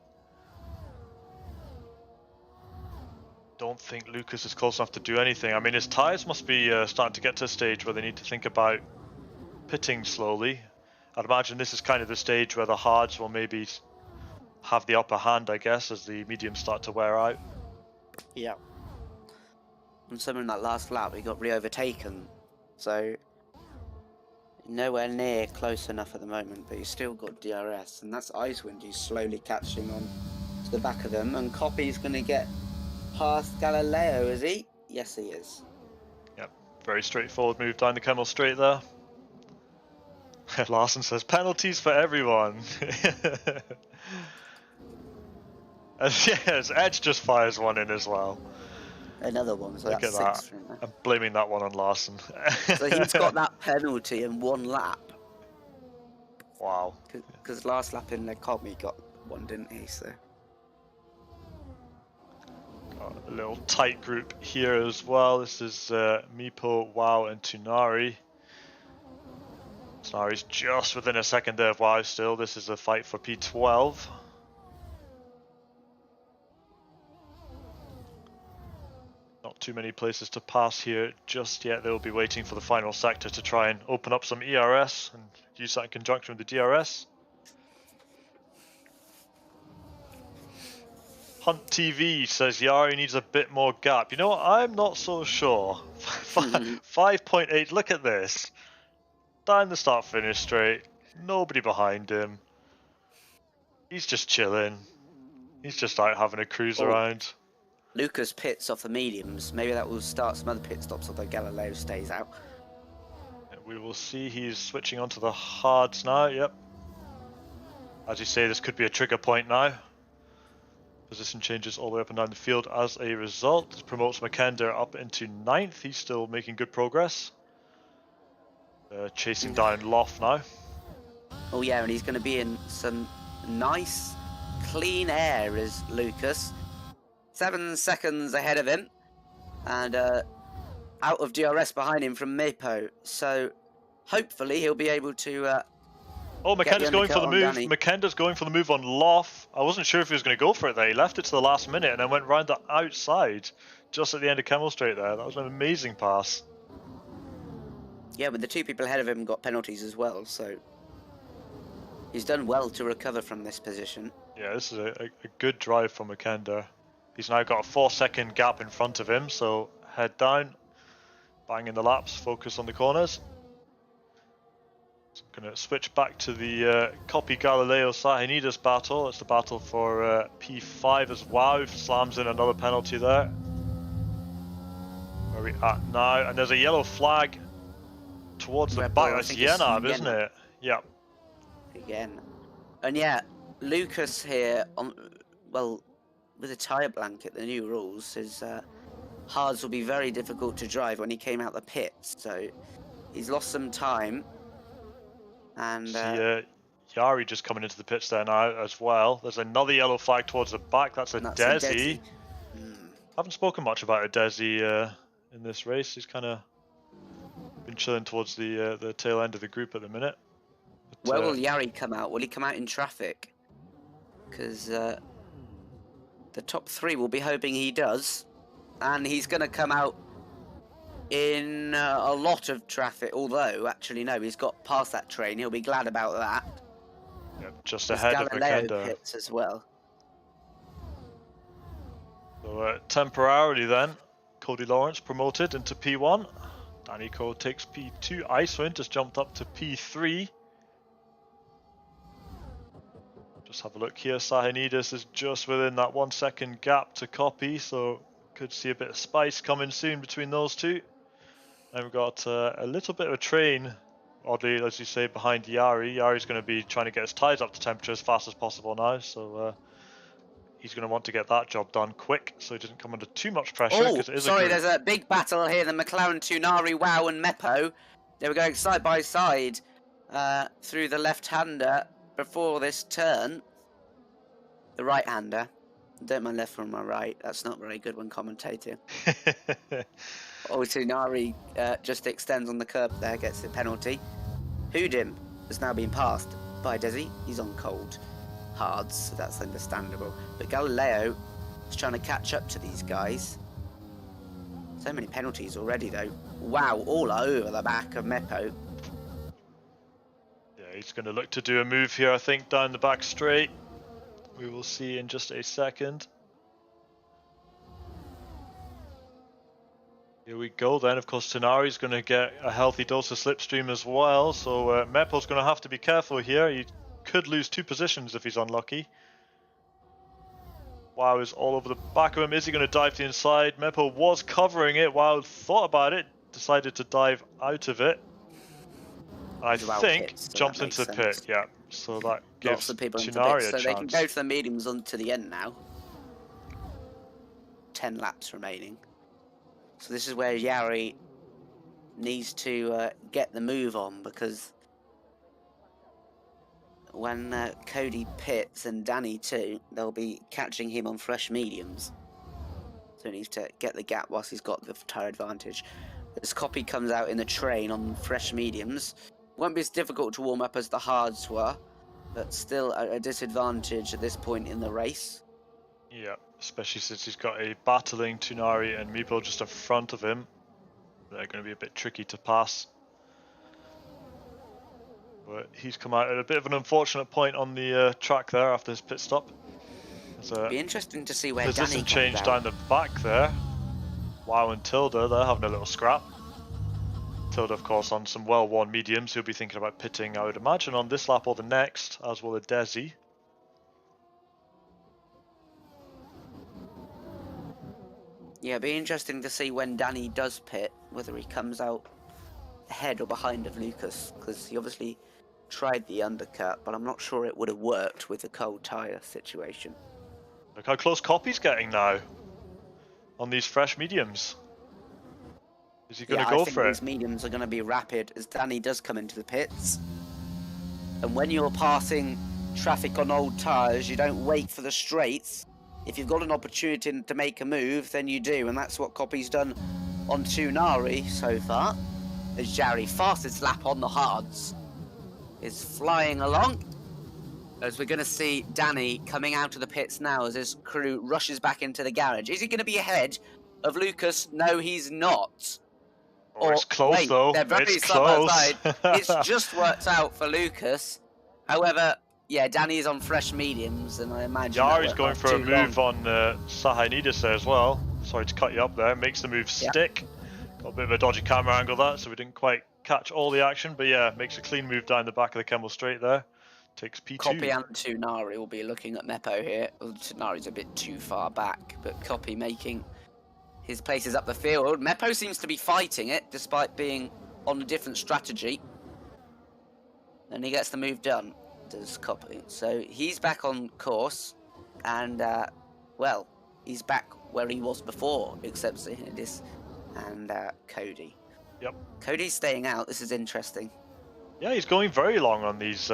Don't think Lucas is close enough to do anything. I mean, his tyres must be starting to get to a stage where they need to think about pitting slowly. I'd imagine this is kind of the stage where the hards will maybe have the upper hand, I guess, as the mediums start to wear out. Yeah. And somewhere in that last lap, he got re-overtaken. So nowhere near close enough at the moment, but he's still got DRS, and that's Icewind who's slowly catching on to the back of them, and Copy's going to get past Galileo, is he? Yes, he is. Yep, very straightforward move down the Kemmel straight there. Larson says, penalties for everyone. And yes, Edge just fires one in as well. Another one, so Look that's at 6 from there. I'm blaming that one on Larson. So he's got that penalty in 1 lap. Wow. Because last lap in the Cobb he got one, didn't he? So got a little tight group here as well. This is Meepo, Wow, and Tunari. Tunari's just within a second there of Wow still. This is a fight for P12. Not too many places to pass here just yet. They'll be waiting for the final sector to try and open up some ERS and use that in conjunction with the DRS. Hunt TV says Yari needs a bit more gap. You know what? I'm not so sure. 5.8, look at this. Down the start finish straight. Nobody behind him. He's just chilling. He's just out having a cruise around. Lucas pits off the mediums. Maybe that will start some other pit stops, although Galileo stays out. We will see. He's switching onto the hards now. Yep. as you say, this could be a trigger point now. Position changes all the way up and down the field as a result. This promotes Makenda up into 9th. He's still making good progress. Chasing down Loft now. Oh yeah, and he's going to be in some nice, clean air as Lucas. 7 seconds ahead of him. And out of DRS behind him from Mepo. So hopefully he'll be able to... Oh, Makenda's going for the move. Makenda's going for the move on Loft. I wasn't sure if he was going to go for it there. He left it to the last minute and then went round the outside just at the end of Kemmel Straight there. That was an amazing pass. Yeah, but the 2 people ahead of him got penalties as well, so he's done well to recover from this position. Yeah, this is a good drive from Makenda. He's now got a 4-second gap in front of him, so head down, bang in the laps, focus on the corners. So I'm going to switch back to the Copy Galileo Sahinidis battle. It's the battle for P5 as WoW slams in another penalty there. Where are we at now? And there's a yellow flag towards the back. That's Yenab, isn't it? Yeah. Again. And yeah, Lucas here, well, with a tyre blanket, the new rules, his hards will be very difficult to drive when he came out the pits. So he's lost some time. And Yari just coming into the pits there now as well. There's another yellow flag towards the back. That's a Desi. Haven't spoken much about a Desi in this race. He's kind of been chilling towards the tail end of the group at the minute. But, where will Yari come out? Will he come out in traffic? Because the top 3 will be hoping he does. And he's going to come out in a lot of traffic, although, actually, no, he's got past that train. He'll be glad about that. Yep, just ahead of Makenda. Pits as well. So, temporarily then, Cody Lawrence promoted into P1. Danny Cole takes P2. Icewind just jumped up to P3. Just have a look here. Sahinidis is just within that 1-second gap to Copy, so could see a bit of spice coming soon between those two. And we've got a little bit of a train, oddly, as you say, behind Yari. Yari's going to be trying to get his tyres up to temperature as fast as possible now, so he's going to want to get that job done quick so he doesn't come under too much pressure. Oh, sorry, there's a big battle here. The McLaren Tunari, WoW and Mepo. They were going side by side through the left-hander before this turn. The right-hander. Don't mind left from my right. That's not very good when commentating. Oh, Tunari just extends on the curb there, gets the penalty. Hoodim has now been passed by Desi. He's on cold hards, so that's understandable. But Galileo is trying to catch up to these guys. So many penalties already, though. Wow, all over the back of Mepo. Yeah, he's going to look to do a move here, I think, down the back straight. We will see in just a second. Here we go then. Of course, Tunari's going to get a healthy dose of slipstream as well. So Mepo's going to have to be careful here. He could lose 2 positions if he's unlucky. Wow is all over the back of him. Is he going to dive to the inside? Mepo was covering it. Wow thought about it. Decided to dive out of it. I think jumps into the pit. Yeah. So that gives Tunari a chance. So they can go to the mediums onto the end now. 10 laps remaining. So this is where Yari needs to get the move on, because when Cody pits and Danny too, they'll be catching him on fresh mediums. So he needs to get the gap whilst he's got the tyre advantage. As Copy comes out in the train on fresh mediums, won't be as difficult to warm up as the hards were, but still a disadvantage at this point in the race. Yeah, especially since he's got a battling Tunari and Meepo just in front of him. They're going to be a bit tricky to pass. But he's come out at a bit of an unfortunate point on the track there after his pit stop. It'll be interesting to see where Danny position change down the back there. Wow and Tilda, they're having a little scrap. Tilda, of course, on some well-worn mediums. He'll be thinking about pitting, I would imagine, on this lap or the next, as will a Desi. Yeah, it'll be interesting to see when Danny does pit, whether he comes out ahead or behind of Lucas, because he obviously tried the undercut, but I'm not sure it would have worked with the cold tyre situation. Look how close Copy's getting now on these fresh mediums. Is he going to go for it? I think these mediums are going to be rapid as Danny does come into the pits. And when you're passing traffic on old tyres, you don't wait for the straights. If you've got an opportunity to make a move, then you do, and that's what Copy's done on Tunari so far. As Jarry, fastest lap on the hards, is flying along. As we're going to see Danny coming out of the pits now as his crew rushes back into the garage. Is he going to be ahead of Lucas? No, he's not. Oh, it's close though. They're very it's side close. by side. It's just worked out for Lucas. However, yeah, Danny is on fresh mediums, and I imagine Yari's going for a move on Sahainidis there as well. Sorry to cut you up there. Makes the move stick. Got a bit of a dodgy camera angle that, so we didn't quite catch all the action. But yeah, makes a clean move down the back of the Kemmel straight there. Takes P2. Copy and Tunari will be looking at Meppo here. Well, Tunari's a bit too far back, but Copy making his places up the field. Meppo seems to be fighting it, despite being on a different strategy. And he gets the move done, does Copy. So he's back on course, and, well, he's back where he was before, except Zahidis and Cody. Yep. Cody's staying out. This is interesting. Yeah, he's going very long on these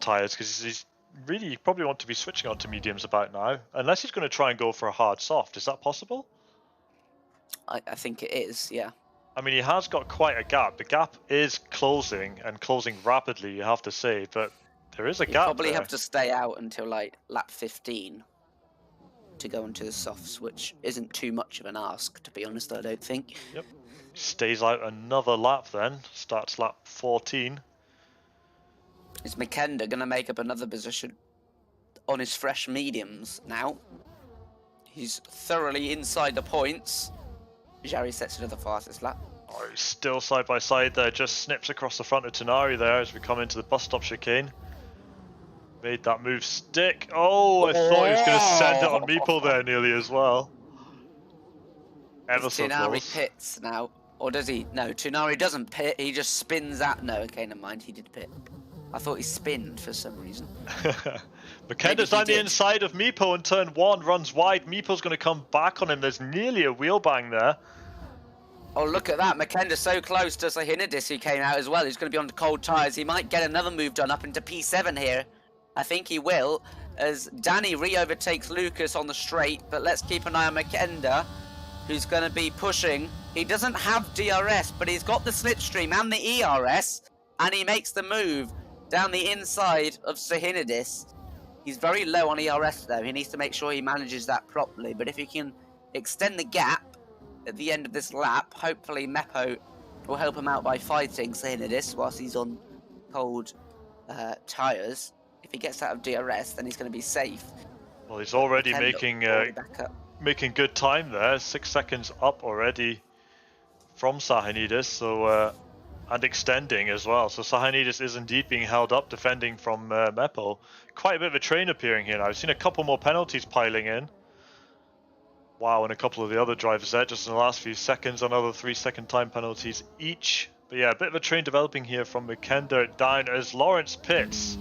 tyres because he's really probably want to be switching onto mediums about now, unless he's going to try and go for a hard soft. Is that possible? I think it is, yeah. I mean, he has got quite a gap. The gap is closing and closing rapidly, you have to say, but there is a gap. You probably there. have to stay out until like lap 15 to go into the softs, which isn't too much of an ask, to be honest, I don't think. Yep. Stays out another lap then, starts lap 14. Is Makenda going to make up another position on his fresh mediums now? He's thoroughly inside the points. Jarry sets to the fastest lap. Oh, he's still side by side there, just snips across the front of Tunari there as we come into the bus stop chicane. Made that move stick. Oh, I thought he was going to send it on Meeple there nearly as well. Ever so Tunari close. pits now. Or does he? No, Tunari doesn't pit, he just spins out. No, okay, never mind, he did pit. I thought he spinned for some reason. Makenda's down the inside of Meepo in turn 1, runs wide. Meepo's going to come back on him. There's nearly a wheel bang there. Oh, look at that. Makenda's so close to Sahinidis, who came out as well. He's going to be on cold tyres. He might get another move done up into P7 here. I think he will, as Danny re-overtakes Lucas on the straight. But let's keep an eye on Makenda, who's going to be pushing. He doesn't have DRS, but he's got the Slipstream and the ERS. And he makes the move down the inside of Sahinidis. He's very low on ERS though. He needs to make sure he manages that properly. But if he can extend the gap at the end of this lap, hopefully Meppo will help him out by fighting Sahinidis whilst he's on cold tyres. If he gets out of DRS, then he's going to be safe. Well, he's already making good time there. 6 seconds up already from Sahinidis. So and extending as well. So Sahinidis is indeed being held up, defending from Meppo. Quite a bit of a train appearing here now. I've seen a couple more penalties piling in. Wow, and a couple of the other drivers there just in the last few seconds. Another 3-second time penalties each. But yeah, a bit of a train developing here from Makenda down as Lawrence pits.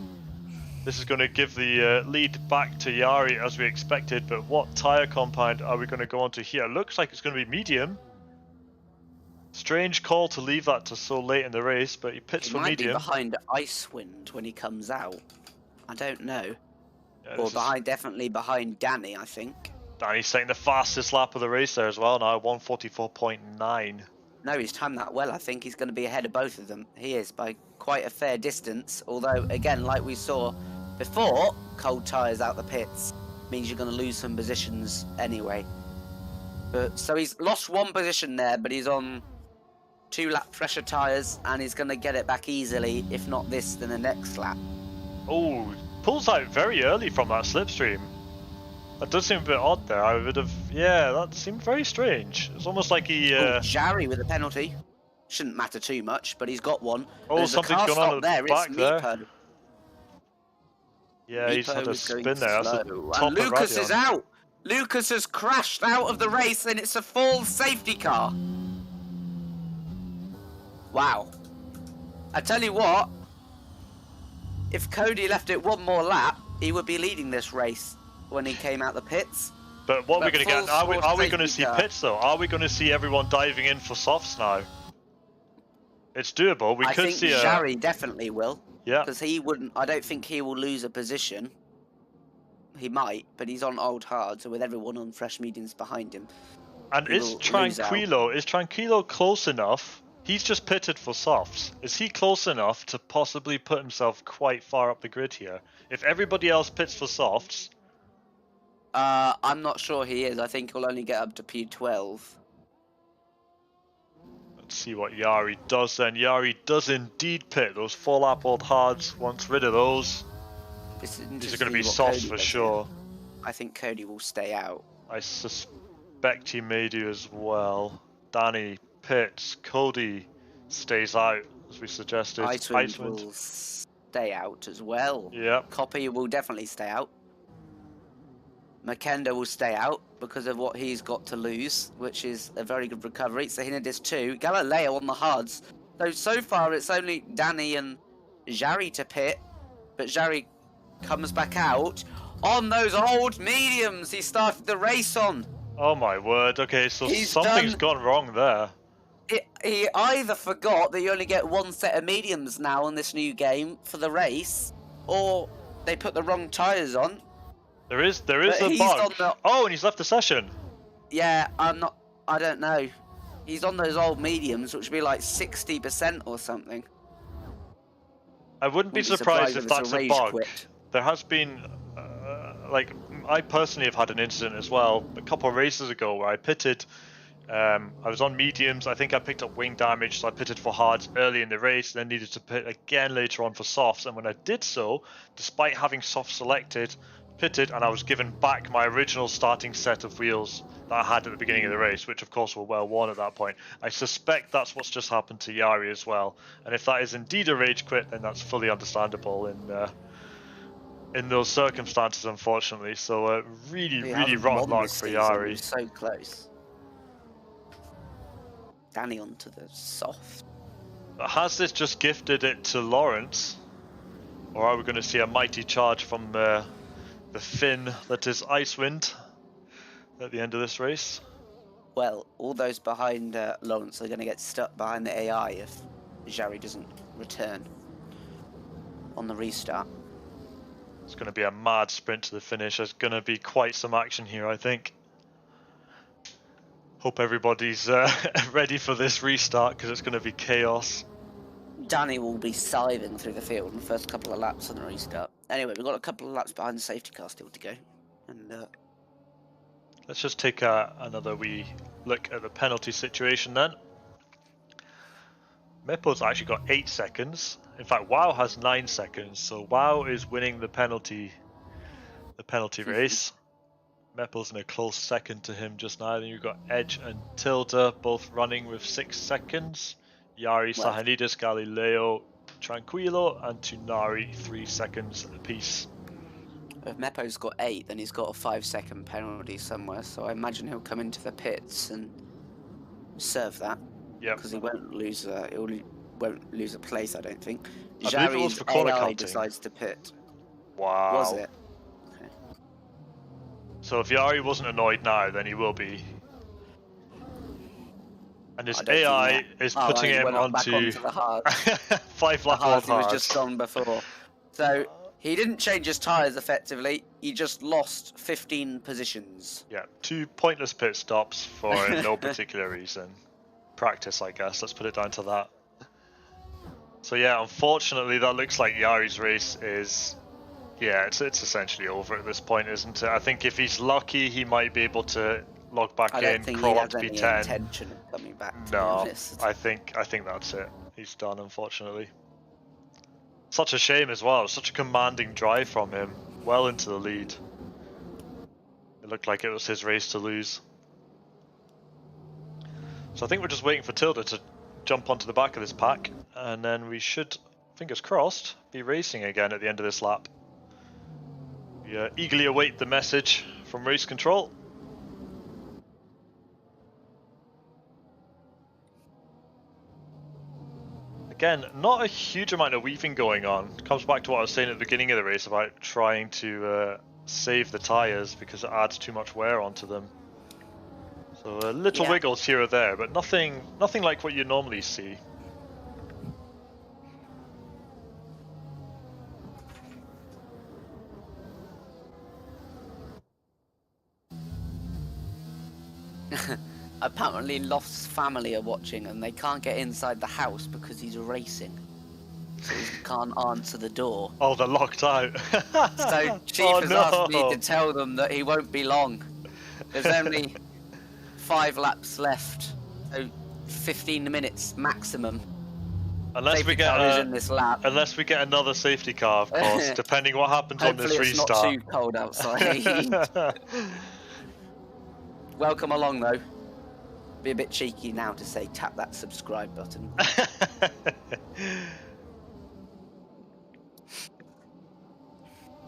This is going to give the lead back to Yari as we expected. But what tyre compound are we going to go on to here? Looks like it's going to be medium. Strange call to leave that to so late in the race, but he pits for medium. He might be behind Icewind when he comes out. I don't know. Yeah, or definitely behind Danny, I think. Danny's taking the fastest lap of the race there as well now, 1:44.9. No, he's timed that well. I think he's going to be ahead of both of them. He is by quite a fair distance. Although, again, like we saw before, cold tyres out the pits means you're going to lose some positions anyway. But so he's lost one position there, but he's on 2 lap fresher tyres, and he's going to get it back easily, if not this, then the next lap. Oh, pulls out very early from that slipstream. That does seem a bit odd there. I would have, yeah, that seemed very strange. It's almost like he... Jarry with a penalty. Shouldn't matter too much, but he's got one. Oh, something's going on at the back there. Meepo. Yeah, he's had a spin there. That's and Lucas is out. Lucas has crashed out of the race, and it's a full safety car. Wow. I tell you what, if Cody left it one more lap, he would be leading this race when he came out the pits. But what are we going to get? Are we going to see car. pits though? Are we going to see everyone diving in for softs now? It's doable. We could see a... Jarry definitely will. Yeah. Because he wouldn't. I don't think he will lose a position. He might, but he's on old hard, so with everyone on fresh mediums behind him. And is Tranquilo close enough? He's just pitted for softs. Is he close enough to possibly put himself quite far up the grid here? If everybody else pits for softs... I'm not sure he is. I think he'll only get up to P12. Let's see what Yari does then. Yari does indeed pit. Those 4-lap old hards, wants rid of those. These are going to be softs for sure. I think Cody will stay out. I suspect he may do as well. Danny pits. Cody stays out, as we suggested. Icewind will stay out as well. Yep. Copy will definitely stay out. Makenda will stay out because of what he's got to lose, which is a very good recovery. So Hinadis too. Galileo on the hards. So far it's only Danny and Jarry to pit, but Jarry comes back out on those old mediums he started the race on. Oh my word. Okay, so something's gone wrong there. He either forgot that you only get one set of mediums now in this new game for the race, or they put the wrong tyres on. There is a bug. Oh, and he's left the session. Yeah, I don't know. He's on those old mediums, which would be like 60% or something. I wouldn't be surprised if that's a bug. There has been, like, I personally have had an incident as well. A couple of races ago where I pitted. I was on mediums. I think I picked up wing damage, so I pitted for hards early in the race, then needed to pit again later on for softs. And when I did so, despite having soft selected, pitted, and I was given back my original starting set of wheels that I had at the beginning of the race, which of course were well worn at that point. I suspect that's what's just happened to Yari as well, and if that is indeed a rage quit, then that's fully understandable in those circumstances, unfortunately. So really rotten luck for Yari. So close. Danny onto the soft. But has this just gifted it to Lawrence, or are we going to see a mighty charge from the Finn that is Icewind at the end of this race? Well, all those behind Lawrence are going to get stuck behind the AI if Jarry doesn't return on the restart. It's going to be a mad sprint to the finish. There's going to be quite some action here, I think. Hope everybody's ready for this restart, because it's going to be chaos. Danny will be scything through the field in the first couple of laps on the restart. Anyway, we've got a couple of laps behind the safety car still to go. And let's just take another wee look at the penalty situation then. Mippo's actually got 8 seconds. In fact, WoW has 9 seconds, so WoW is winning the penalty race. Meppel's in a close second to him just now. Then you've got Edge and Tilda both running with 6 seconds. Yari, Sahanidis, Galileo, Tranquilo, and Tunari 3 seconds apiece. If Meppo's got 8, then he's got a 5-second penalty somewhere, so I imagine he'll come into the pits and serve that. Yeah. Because he won't lose a place, I don't think. I believe it was for corner AI counting. decides to pit. Wow. Was it? Okay. So if Yari wasn't annoyed now, then he will be. And his AI is putting him onto the hard. 5 lap old He was just gone before. So he didn't change his tyres effectively. He just lost 15 positions. Yeah, 2 pointless pit stops for no particular reason. Practice, I guess. Let's put it down to that. So yeah, unfortunately, that looks like Yari's race is... Yeah, it's essentially over at this point, isn't it? I think if he's lucky, he might be able to log back in, crawl up to P10. Intention of coming back. No, I think that's it. He's done, unfortunately. Such a shame as well. Such a commanding drive from him, well into the lead. It looked like it was his race to lose. So I think we're just waiting for Tilda to jump onto the back of this pack, and then we should, fingers crossed, be racing again at the end of this lap. We eagerly await the message from race control. Again, not a huge amount of weaving going on. Comes back to what I was saying at the beginning of the race about trying to save the tyres because it adds too much wear onto them. So little wiggles here or there, but nothing like what you normally see. Apparently Loft's family are watching and they can't get inside the house because he's racing. So he can't answer the door. Oh, they're locked out. So Chief has asked me to tell them that he won't be long. There's only 5 laps left. So 15 minutes maximum. Unless we get in this lap. Unless we get another safety car, of course, depending what happens on this restart. Hopefully it's not too cold outside. Welcome along though. Be a bit cheeky now to say tap that subscribe button.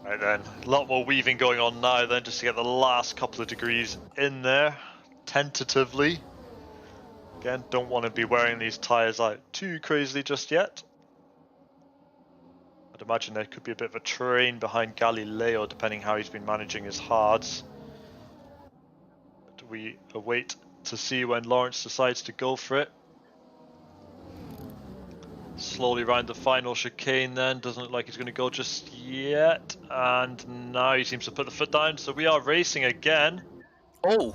Right then, a lot more weaving going on now then, just to get the last couple of degrees in there, tentatively. Again, don't want to be wearing these tyres out too crazily just yet. I'd imagine there could be a bit of a train behind Galileo, depending how he's been managing his hards. But we await to see when Lawrence decides to go for it. Slowly round the final chicane then, doesn't look like he's going to go just yet, and now he seems to put the foot down, so we are racing again. Oh!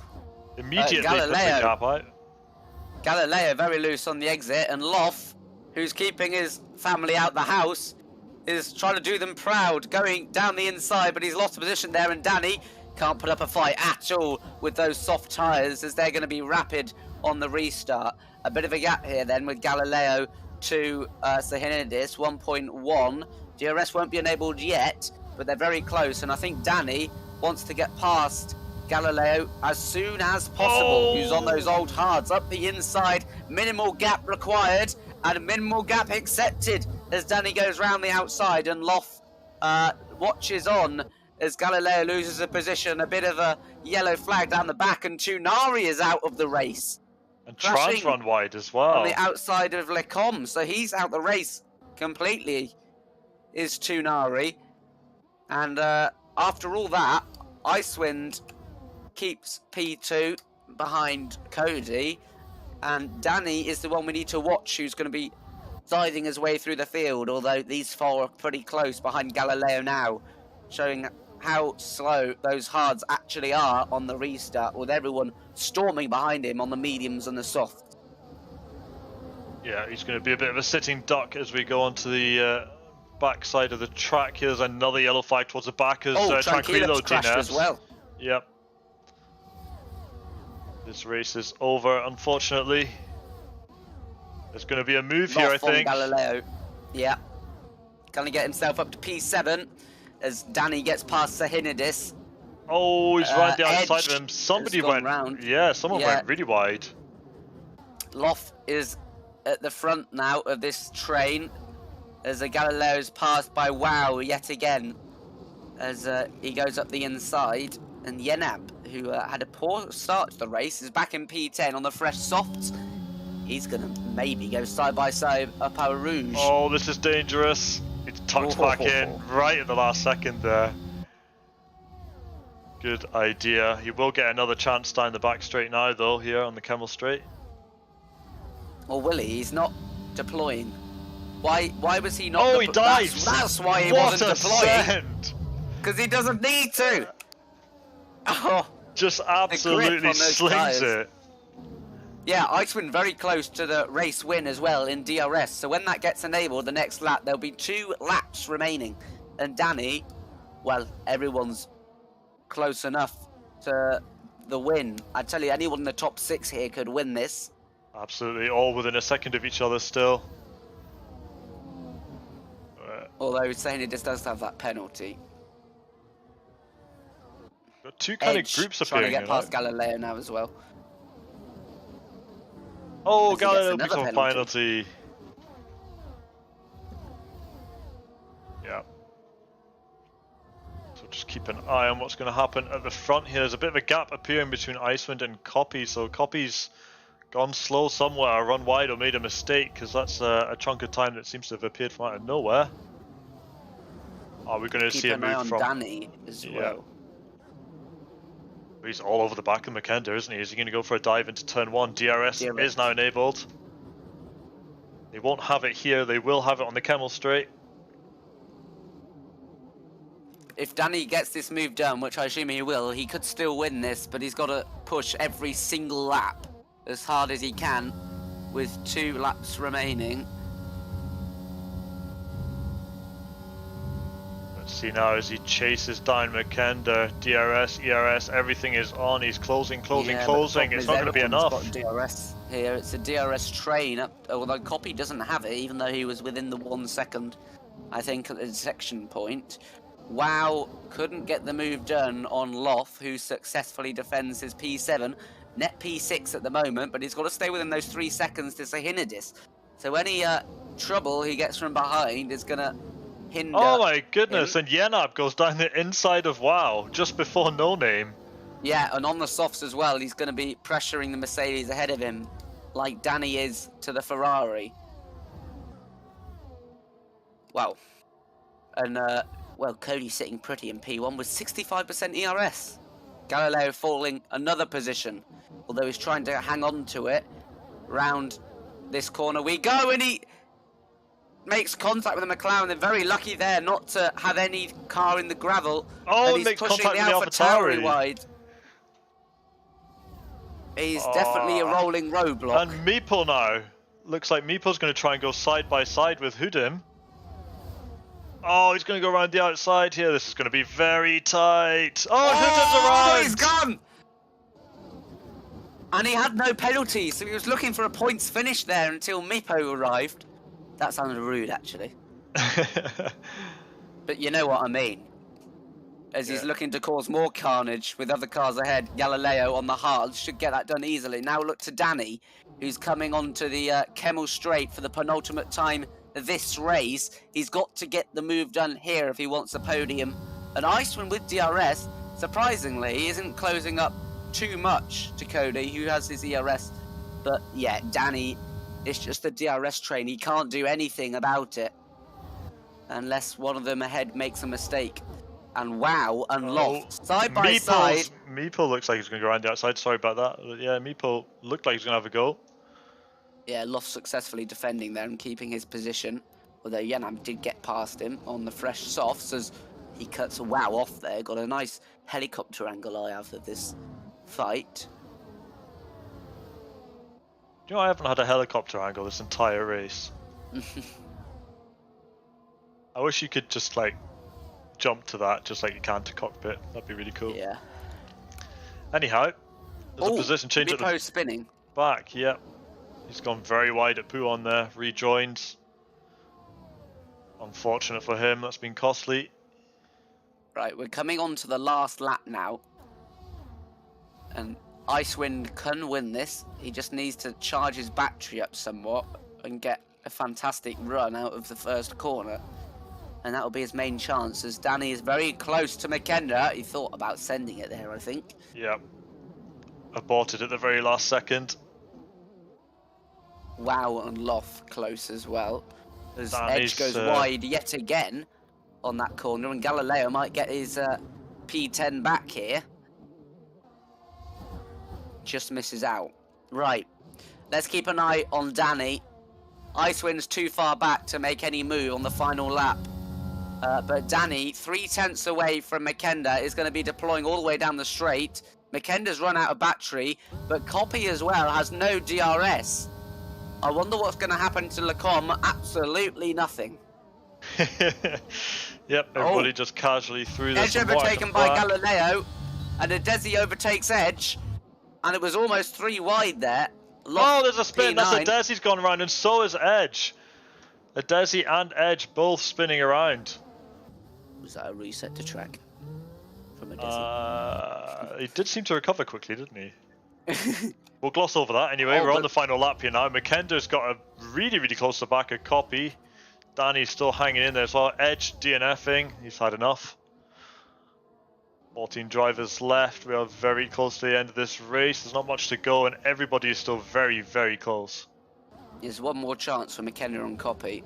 Immediately puts the gap out. Galileo very loose on the exit, and Loff, who's keeping his family out the house, is trying to do them proud, going down the inside, but he's lost position there, and Danny can't put up a fight at all with those soft tyres, as they're going to be rapid on the restart. A bit of a gap here then with Galileo to Sahinidis, 1.1. DRS won't be enabled yet, but they're very close, and I think Danny wants to get past Galileo as soon as possible. Who's on those old hards up the inside. Minimal gap required and minimal gap accepted as Danny goes round the outside, and Loff watches on as Galileo loses a position. A bit of a yellow flag down the back, and Tunari is out of the race. And Trans run wide as well. On the outside of Lecom, so he's out the race completely, is Tunari. And after all that, Icewind keeps P2 behind Cody, and Danny is the one we need to watch, who's going to be diving his way through the field, although these 4 are pretty close behind Galileo now, showing how slow those hards actually are on the restart, with everyone storming behind him on the mediums and the softs. Yeah, he's going to be a bit of a sitting duck as we go onto the back side of the track. Here's another yellow flag towards the back as Tranquilo crashed as well. Yep. This race is over, unfortunately. There's going to be a move here, I think. Galileo. Yeah. Going to get himself up to P7 as Danny gets past Sahinidis. Oh, he's right the outside of him. Somebody went round. Yeah, someone went really wide. Loff is at the front now of this train as Galileo is passed by Wow yet again as he goes up the inside, and Yenab, who had a poor start to the race, is back in P10 on the fresh softs. He's going to maybe go side by side up our Rouge. Oh, this is dangerous. It's tucked back in right at the last second there. Good idea. He will get another chance down the back straight now, though, here on the Kemmel Straight. Or will he? He's not deploying. Why was he not? Oh, he dives! That's why he wasn't deploying. Because he doesn't need to. Oh, just absolutely slings it. Yeah, Icewind very close to the race win as well in DRS. So when that gets enabled, the next lap, there'll be 2 laps remaining. And Danny, well, everyone's close enough to the win. I tell you, anyone in the top 6 here could win this. Absolutely, all within a second of each other still. Although saying it just does have that penalty. Got 2 kind of groups appearing. Trying to get past Galileo now as well. Oh, Galileo picks up a penalty. Yeah. So just keep an eye on what's going to happen at the front here. There's a bit of a gap appearing between Icewind and Copy, so Copy's gone slow somewhere, run wide, or made a mistake, because that's a chunk of time that seems to have appeared from out of nowhere. Are we going to see a Keep an eye move on from... Danny as well. He's all over the back of Makenda, isn't he? Is he going to go for a dive into turn 1? DRS is now enabled. They won't have it here, they will have it on the Camel Straight. If Danny gets this move done, which I assume he will, he could still win this, but he's got to push every single lap as hard as he can with 2 laps remaining. Let's see now as he chases down Makenda. DRS, ERS, everything is on. He's closing. It's not going to be enough. Got DRS here. It's a DRS train, although Copy doesn't have it, even though he was within the 1 second, I think, at the section point. Wow, couldn't get the move done on Loth, who successfully defends his P7. Net P6 at the moment, but he's got to stay within those 3 seconds to Sahinidis. So any trouble he gets from behind is going to hinder. Oh my goodness, him. And Yenab goes down the inside of Wow, just before No Name. Yeah, and on the softs as well, he's going to be pressuring the Mercedes ahead of him, like Danny is to the Ferrari. Wow. And, well, Cody's sitting pretty in P1 with 65% ERS. Galileo falling another position, although he's trying to hang on to it. Round this corner we go, and he makes contact with the McLaren. They're very lucky there not to have any car in the gravel. Oh, and he's makes pushing contact the with the AlphaTauri wide. He's definitely a rolling roadblock. And Meeple now. Looks like Meeple's going to try and go side by side with Hudim. Oh, he's going to go around the outside here. This is going to be very tight. Oh, Hudim's arrived! He's gone! And he had no penalties, so he was looking for a points finish there until Meepo arrived. That sounded rude, actually. But you know what I mean. As he's looking to cause more carnage with other cars ahead, Galileo on the hards should get that done easily. Now look to Danny, who's coming onto the Kemmel Straight for the penultimate time this race. He's got to get the move done here if he wants a podium. And Icewind with DRS, surprisingly, isn't closing up too much to Cody, who has his ERS. But yeah, Danny is just a DRS train. He can't do anything about it unless one of them ahead makes a mistake. And Wow and Loft side by side. Meeple looks like he's going to go around the outside. Sorry about that. Yeah, Meeple looked like he's going to have a go. Yeah, Loft successfully defending there and keeping his position. Although Yenam did get past him on the fresh softs as he cuts Wow off there. Got a nice helicopter angle eye out of this fight. You know, I haven't had a helicopter angle this entire race. I wish you could just like jump to that just like you can to cockpit. That'd be really cool. Yeah. Anyhow, there's a position change at the spinning. back. Yep. He's gone very wide at Pouon there. Rejoins. Unfortunate for him. That's been costly. Right, we're coming on to the last lap now. And Icewind can win this. He just needs to charge his battery up somewhat and get a fantastic run out of the first corner. And that'll be his main chance, as Danny is very close to Makenda. He thought about sending it there, I think. Yep. Aborted at the very last second. Wow and Loth close as well. As Danny's, Edge goes wide yet again on that corner, and Galileo might get his P10 back here. Just misses out. Right, let's keep an eye on Danny. Icewind's too far back to make any move on the final lap. But Danny, 3/10 away from Makenda, is going to be deploying all the way down the straight. Makenda's run out of battery, but Copy as well has no DRS. I wonder what's going to happen to Lacombe. Absolutely nothing. Yep, everybody just casually threw this. Edge overtaken by Galileo, and Adesi overtakes Edge, and it was almost 3 wide there. Oh, there's a spin. That's Adesi's gone around, and so is Edge. Adesi and Edge both spinning around. Was that a reset to track from Adesi? He did seem to recover quickly, didn't he? We'll gloss over that anyway. We're on the final lap here now. Makenda's got a really close to back a Copy. Danny's still hanging in there as well. Edge DNFing. He's had enough. 14 drivers left. We are very close to the end of this race. There's not much to go, and everybody is still very, very close. There's one more chance for McKenna on copy.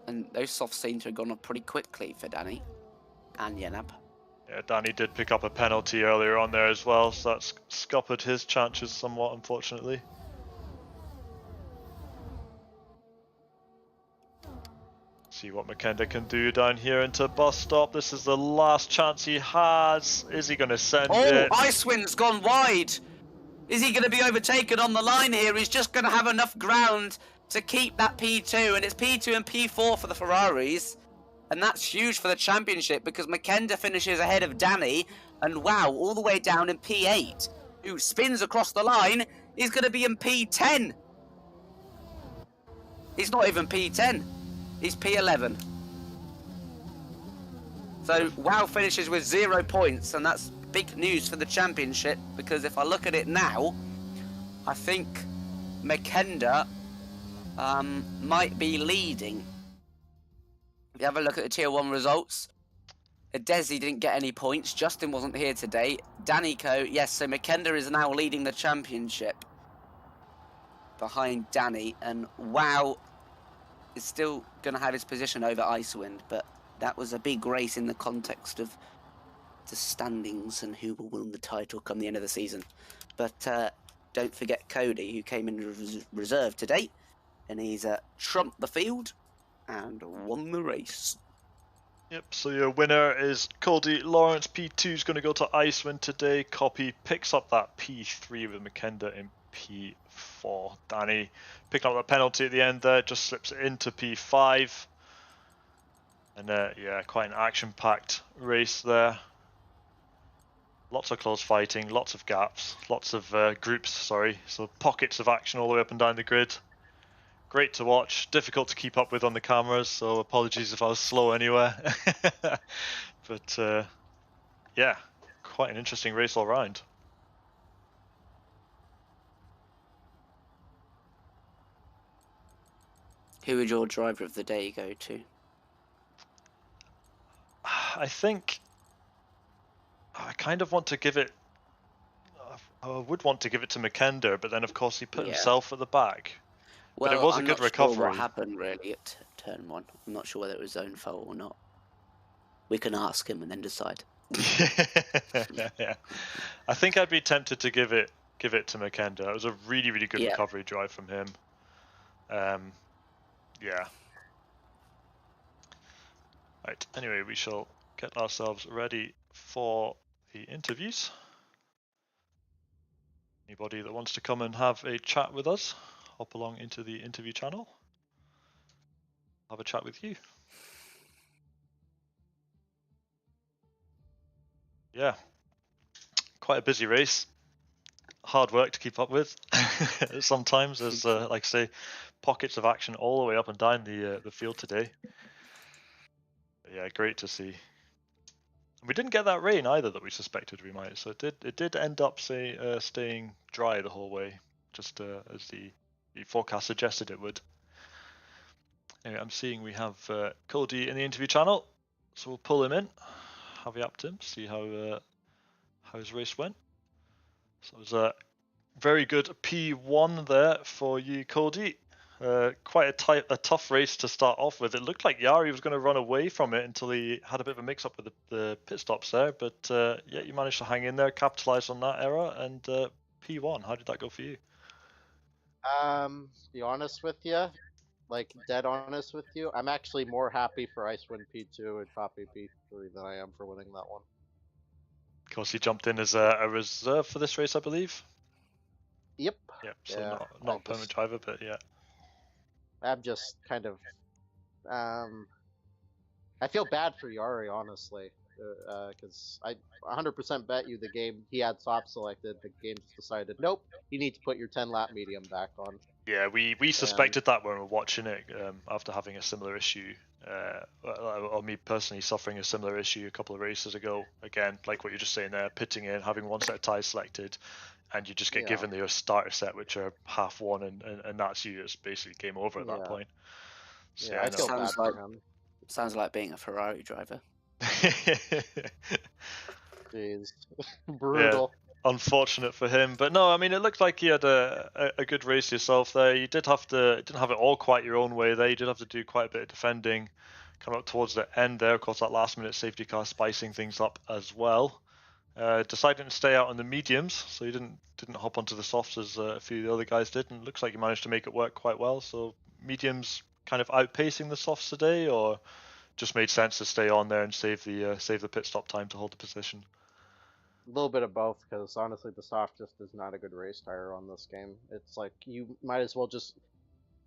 And those softs seem to have gone off pretty quickly for Danny and Yenab. Yeah, Danny did pick up a penalty earlier on there as well, so that's scuppered his chances somewhat, unfortunately. See what McKenna can do down here into bus stop. This is the last chance he has. Is he going to send it? Icewind's gone wide. Is he going to be overtaken on the line here? He's just going to have enough ground to keep that P2, and it's P2 and P4 for the Ferraris. And that's huge for the championship because McKenna finishes ahead of Danny, and wow, all the way down in P8, who spins across the line, is going to be in P10. He's not even P10. He's P11. So wow finishes with 0 points, and that's big news for the championship because if I look at it now, I think McKenna might be leading. If you have a look at the Tier 1 results, Desi didn't get any points. Justin wasn't here today. Danny Co, yes, so McKenna is now leading the championship behind Danny, and wow is still going to have his position over Icewind, but that was a big race in the context of the standings and who will win the title come the end of the season. But don't forget Cody, who came in reserve today, and he's trumped the field and won the race. Yep, so your winner is Cody Lawrence. P2 is going to go to Icewind today. Copy picks up that P3 with McKenna in P4. Danny picking up that penalty at the end there, just slips it into P5. And yeah, quite an action-packed race there. Lots of close fighting, lots of gaps, lots of groups, sorry. So pockets of action all the way up and down the grid. Great to watch, difficult to keep up with on the cameras, so apologies if I was slow anywhere. But yeah, quite an interesting race all round. Who would your driver of the day go to? I think I kind of want to give it, I would want to give it to McKenna, but then of course he put himself at the back. Well, but it was a I'm good not recovery. Sure what happened really at turn 1? I'm not sure whether it was his own fault or not. We can ask him and then decide. Yeah, I think I'd be tempted to give it to McKenna. It was a really, really good recovery drive from him. Yeah. Right. Anyway, we shall get ourselves ready for the interviews. Anybody that wants to come and have a chat with us, hop along into the interview channel. Have a chat with you. Yeah, quite a busy race. Hard work to keep up with. Sometimes there's, like I say, pockets of action all the way up and down the field today. But yeah, great to see. We didn't get that rain either that we suspected we might, so it did end up staying dry the whole way, just as the forecast suggested it would. Anyway, I'm seeing we have Cody in the interview channel, so we'll pull him in, have a up to him, see how his race went. So it was a very good P1 there for you, Cody. Quite a tough race to start off with. It looked like Yari was going to run away from it until he had a bit of a mix-up with the pit stops there. But yeah, you managed to hang in there, capitalise on that error, and P1. How did that go for you? Be honest with you, like dead honest with you, I'm actually more happy for Icewind P2 and Copy P3 than I am for winning that one. Of course, he jumped in as a reserve for this race, I believe. Yep. Yep. So not a permanent driver, but yeah. I'm just kind of, I feel bad for Yari, honestly, because I 100% bet you the game he had soft selected, the game just decided, nope, you need to put your 10 lap medium back on. Yeah, we suspected that when we were watching it after having a similar issue, or me personally suffering a similar issue a couple of races ago. Again, like what you're just saying there, pitting in, having one set of tyres selected, and you just get given your starter set, which are half one, and that's you. It's basically game over at that point. So, I feel bad for him. Sounds like being a Ferrari driver. Jeez, Yeah, brutal. unfortunate for him. But no, I mean, it looked like you had a good race yourself there. You did have to didn't have it all quite your own way there. You did have to do quite a bit of defending, coming up towards the end there. Of course, that last minute safety car spicing things up as well. Deciding to stay out on the mediums, so you didn't hop onto the softs as a few of the other guys did, and it looks like you managed to make it work quite well. So mediums kind of outpacing the softs today, or just made sense to stay on there and save the pit stop time to hold the position. A little bit of both, because honestly, the soft just is not a good race tire on this game. It's like you might as well just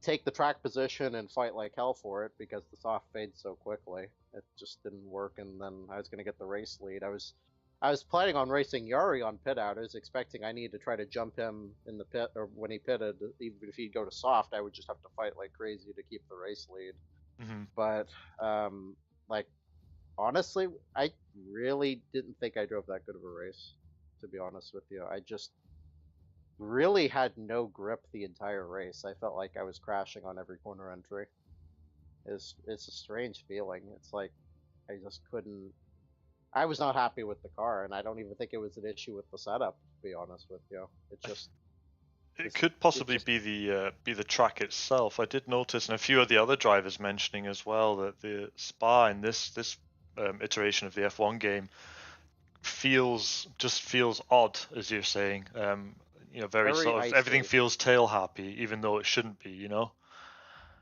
take the track position and fight like hell for it, because the soft fades so quickly. It just didn't work, and then I was gonna get the race lead. I was planning on racing Yari on pit out. I was expecting I needed to try to jump him in the pit, or when he pitted, even if he'd go to soft, I would just have to fight like crazy to keep the race lead. Mm-hmm. But like honestly, I really didn't think I drove that good of a race. To be honest with you, I just really had no grip the entire race. I felt like I was crashing on every corner entry. It's a strange feeling. It's like I just couldn't. I was not happy with the car, and I don't even think it was an issue with the setup. To be honest with you, it just It could possibly be the track itself. I did notice, and a few of the other drivers mentioning as well, that the Spa in this iteration of the F1 game feels odd, as you're saying. Very sort of icy. everything feels tail happy, even though it shouldn't be.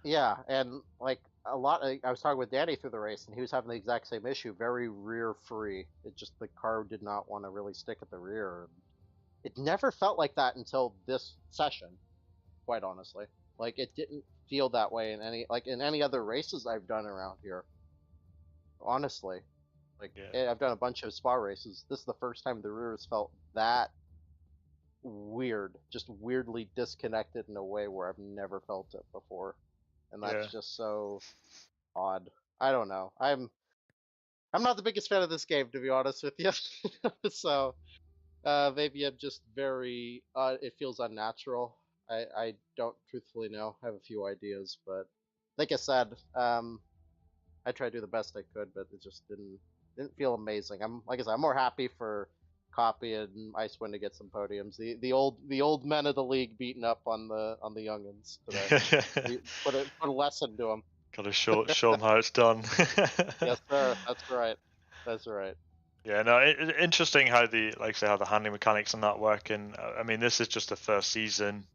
Yeah, and like a lot. I was talking with Danny through the race, and he was having the exact same issue. Very rear free. It just the car did not want to really stick at the rear. It never felt like that until this session. Quite honestly, like it didn't feel that way in any other races I've done around here. Honestly, like Yeah. I've done a bunch of spa races. This is the first time the rear has felt that weird, just weirdly disconnected in a way where I've never felt it before, and that's Yeah. just so odd. I don't know. I'm not the biggest fan of this game, to be honest with you. So maybe I'm just very. It feels unnatural. I don't truthfully know. I have a few ideas, but like I said, I tried to do the best I could, but it just didn't feel amazing. I'm like I said, I'm more happy for Copy and Icewind to get some podiums. The old men of the league beating up on the youngins today. Put a lesson to them. Gotta show them how it's done. Yes, sir. That's right. That's right. Yeah, no, interesting how how the handling mechanics and that work. And I mean, this is just the first season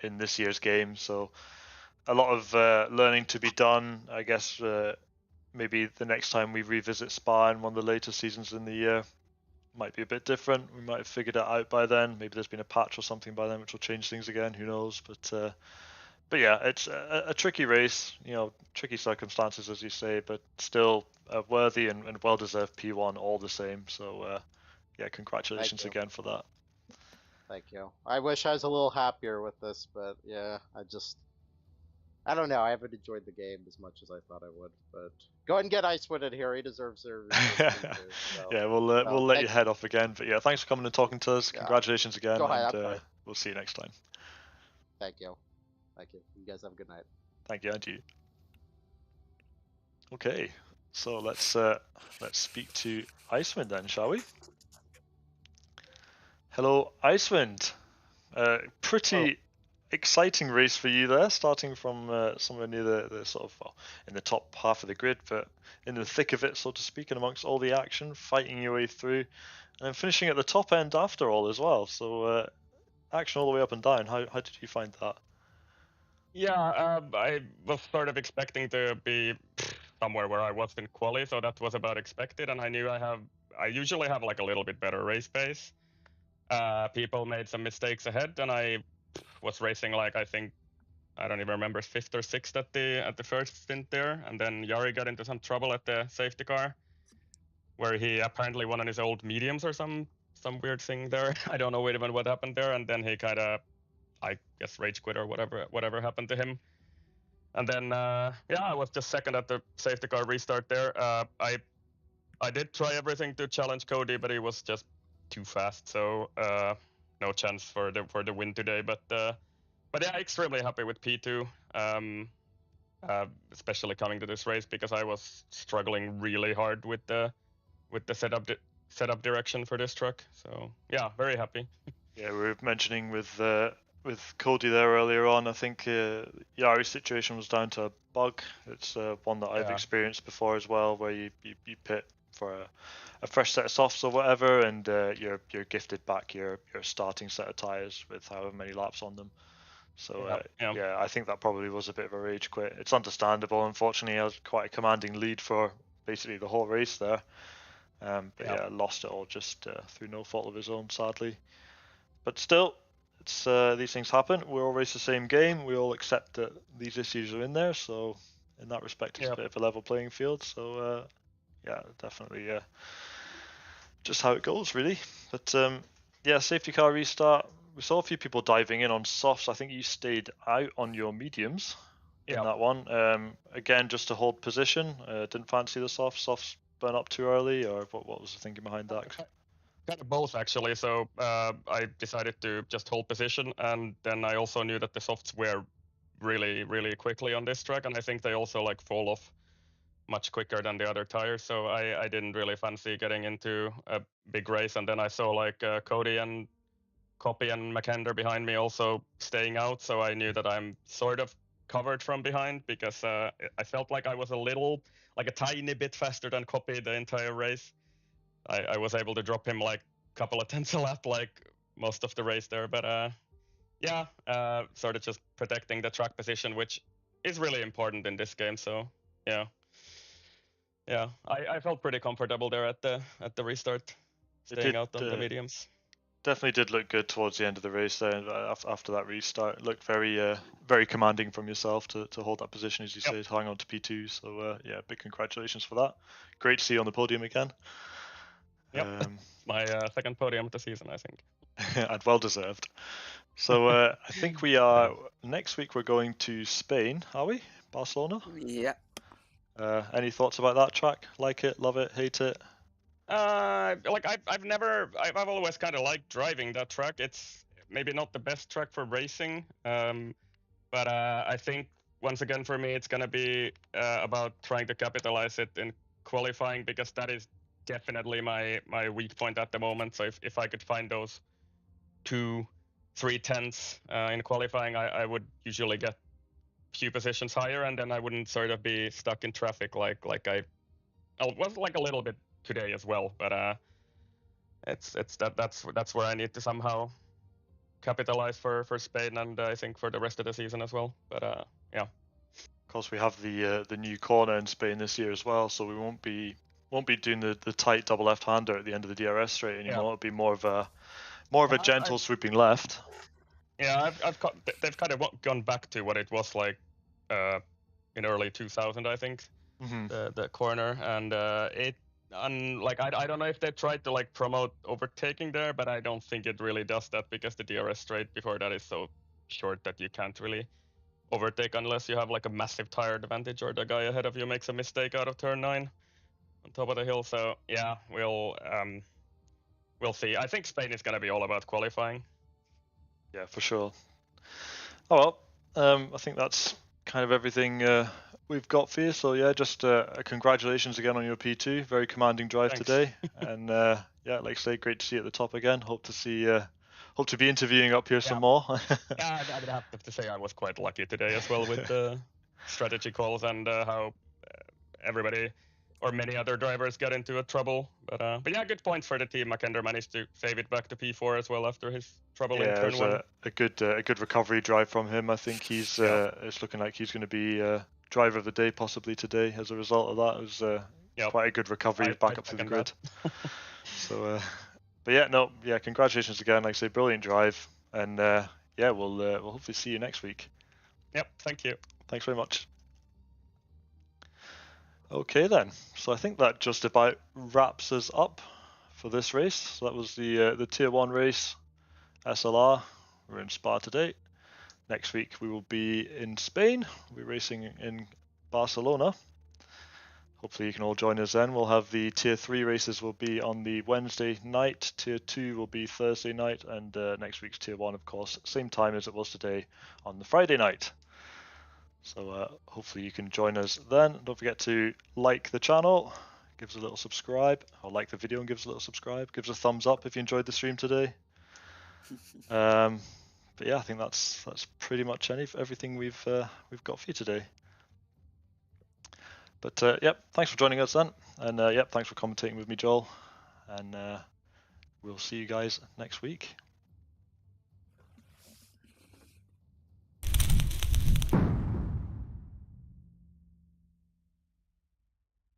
in this year's game, so a lot of learning to be done. I guess maybe the next time we revisit Spa in one of the later seasons in the year might be a bit different. We might have figured it out by then. Maybe there's been a patch or something by then which will change things again. Who knows? But yeah, it's a tricky race. Tricky circumstances as you say, but still a worthy and well-deserved P1 all the same. So yeah, congratulations again for that. Thank you. I wish I was a little happier with this, but yeah, I don't know. I haven't enjoyed the game as much as I thought I would. But go ahead and get Icewood in here. He deserves it. So. Yeah, we'll let you head off again. But yeah, thanks for coming and talking to us. Congratulations again, and we'll see you next time. Thank you. Thank you. You guys have a good night. Thank you, and you. Okay, so let's speak to Icewind then, shall we? Hello, Icewind. Pretty exciting race for you there, starting from somewhere near the sort of in the top half of the grid, but in the thick of it, so to speak, and amongst all the action, fighting your way through, and then finishing at the top end after all as well. So action all the way up and down. How did you find that? Yeah, I was sort of expecting to be somewhere where I was in quali, so that was about expected, and I knew I usually have like a little bit better race pace. People made some mistakes ahead, and I was racing like I don't even remember 5th or 6th at the first stint there, and then Yari got into some trouble at the safety car, where he apparently won on his old mediums or some weird thing there. I don't know even what happened there, and then he kind of, I guess, rage quit or whatever happened to him. And then I was just second at the safety car restart there. I did try everything to challenge Cody, but he was just too fast, so no chance for the win today. But yeah, extremely happy with P2, especially coming to this race, because I was struggling really hard with the setup setup direction for this truck. So yeah, very happy. Yeah, we were mentioning with Cody there earlier on. I think Yari's situation was down to a bug. It's one that I've Yeah. experienced before as well, where you pit for a fresh set of softs or whatever, and you're gifted back your starting set of tires with however many laps on them. So yeah, I think that probably was a bit of a rage quit. It's understandable. Unfortunately, I was quite a commanding lead for basically the whole race there. But yeah, lost it all just through no fault of his own, sadly. But still, it's these things happen. We all race the same game. We all accept that these issues are in there. So in that respect, it's a bit of a level playing field. So yeah, definitely just how it goes, really. But yeah, safety car restart. We saw a few people diving in on softs. I think you stayed out on your mediums in that one. Again, just to hold position. Didn't fancy the softs. Softs burn up too early, or what was the thinking behind that? Kind of both, actually. So I decided to just hold position, and then I also knew that the softs wear really, really quickly on this track, and I think they also like fall off much quicker than the other tires. So I didn't really fancy getting into a big race, and then I saw like Cody and Copy and McKender behind me also staying out, so I knew that I'm sort of covered from behind because I felt like I was a tiny bit faster than Copy the entire race. I was able to drop him like a couple of tenths a lap like most of the race there, but yeah, sort of just protecting the track position, which is really important in this game. So yeah, I felt pretty comfortable there at the restart, staying out on the mediums. Definitely did look good towards the end of the race there. After that restart, it looked very commanding from yourself to hold that position, as you said, hang on to P2. So yeah, big congratulations for that. Great to see you on the podium again. Yep, my second podium of the season, I think. And well deserved. So I think we are next week. We're going to Spain, are we? Barcelona. Yeah. Any thoughts about that track? Like it? Love it? Hate it? Like I've always kind of liked driving that track. It's maybe not the best track for racing, but I think once again for me it's gonna be about trying to capitalize it in qualifying, because that is definitely my weak point at the moment. So if I could find those 2-3 tenths in qualifying, I would usually get few positions higher, and then I wouldn't sort of be stuck in traffic like I was like a little bit today as well, but that's where I need to somehow capitalize for Spain, and I think for the rest of the season as well. But yeah. Of course, we have the new corner in Spain this year as well, so we won't be doing the tight double left-hander at the end of the DRS straight anymore. It'll be more of a gentle swooping left. Yeah, they've kind of gone back to what it was like in early 2000, I think. The corner, and I don't know if they tried to like promote overtaking there, but I don't think it really does that, because the DRS straight before that is so short that you can't really overtake unless you have like a massive tire advantage or the guy ahead of you makes a mistake out of turn 9 on top of the hill. So yeah, we'll see. I think Spain is going to be all about qualifying. Yeah, for sure. Oh well, I think that's kind of everything we've got for you. So yeah, just congratulations again on your P2. Very commanding drive today, and yeah, like I say, great to see you at the top again. Hope to be interviewing up here some more. Yeah, I'd have to say I was quite lucky today as well with the strategy calls and how everybody or many other drivers got into a trouble. But yeah, good points for the team. McKender managed to save it back to P4 as well after his trouble in turn 1. A good recovery drive from him. I think he's it's looking like he's going to be driver of the day possibly today as a result of that. It was quite a good recovery back up through the grid. So but yeah, congratulations again. Like I say, brilliant drive, and yeah, we'll hopefully see you next week. Yep, thank you. Thanks very much. Okay then, so I think that just about wraps us up for this race. So that was the Tier 1 race, SLR. We're in Spa today. Next week we will be in Spain. We're racing in Barcelona. Hopefully you can all join us then. We'll have the Tier 3 races will be on the Wednesday night. Tier 2 will be Thursday night. And next week's Tier 1, of course, same time as it was today on the Friday night. So hopefully you can join us then. Don't forget to like the channel, gives a little subscribe, or like the video and gives a little subscribe, gives a thumbs up if you enjoyed the stream today. But yeah, I think that's pretty much everything we've got for you today. But yep, thanks for joining us then, and yep, thanks for commentating with me, Joel, and we'll see you guys next week.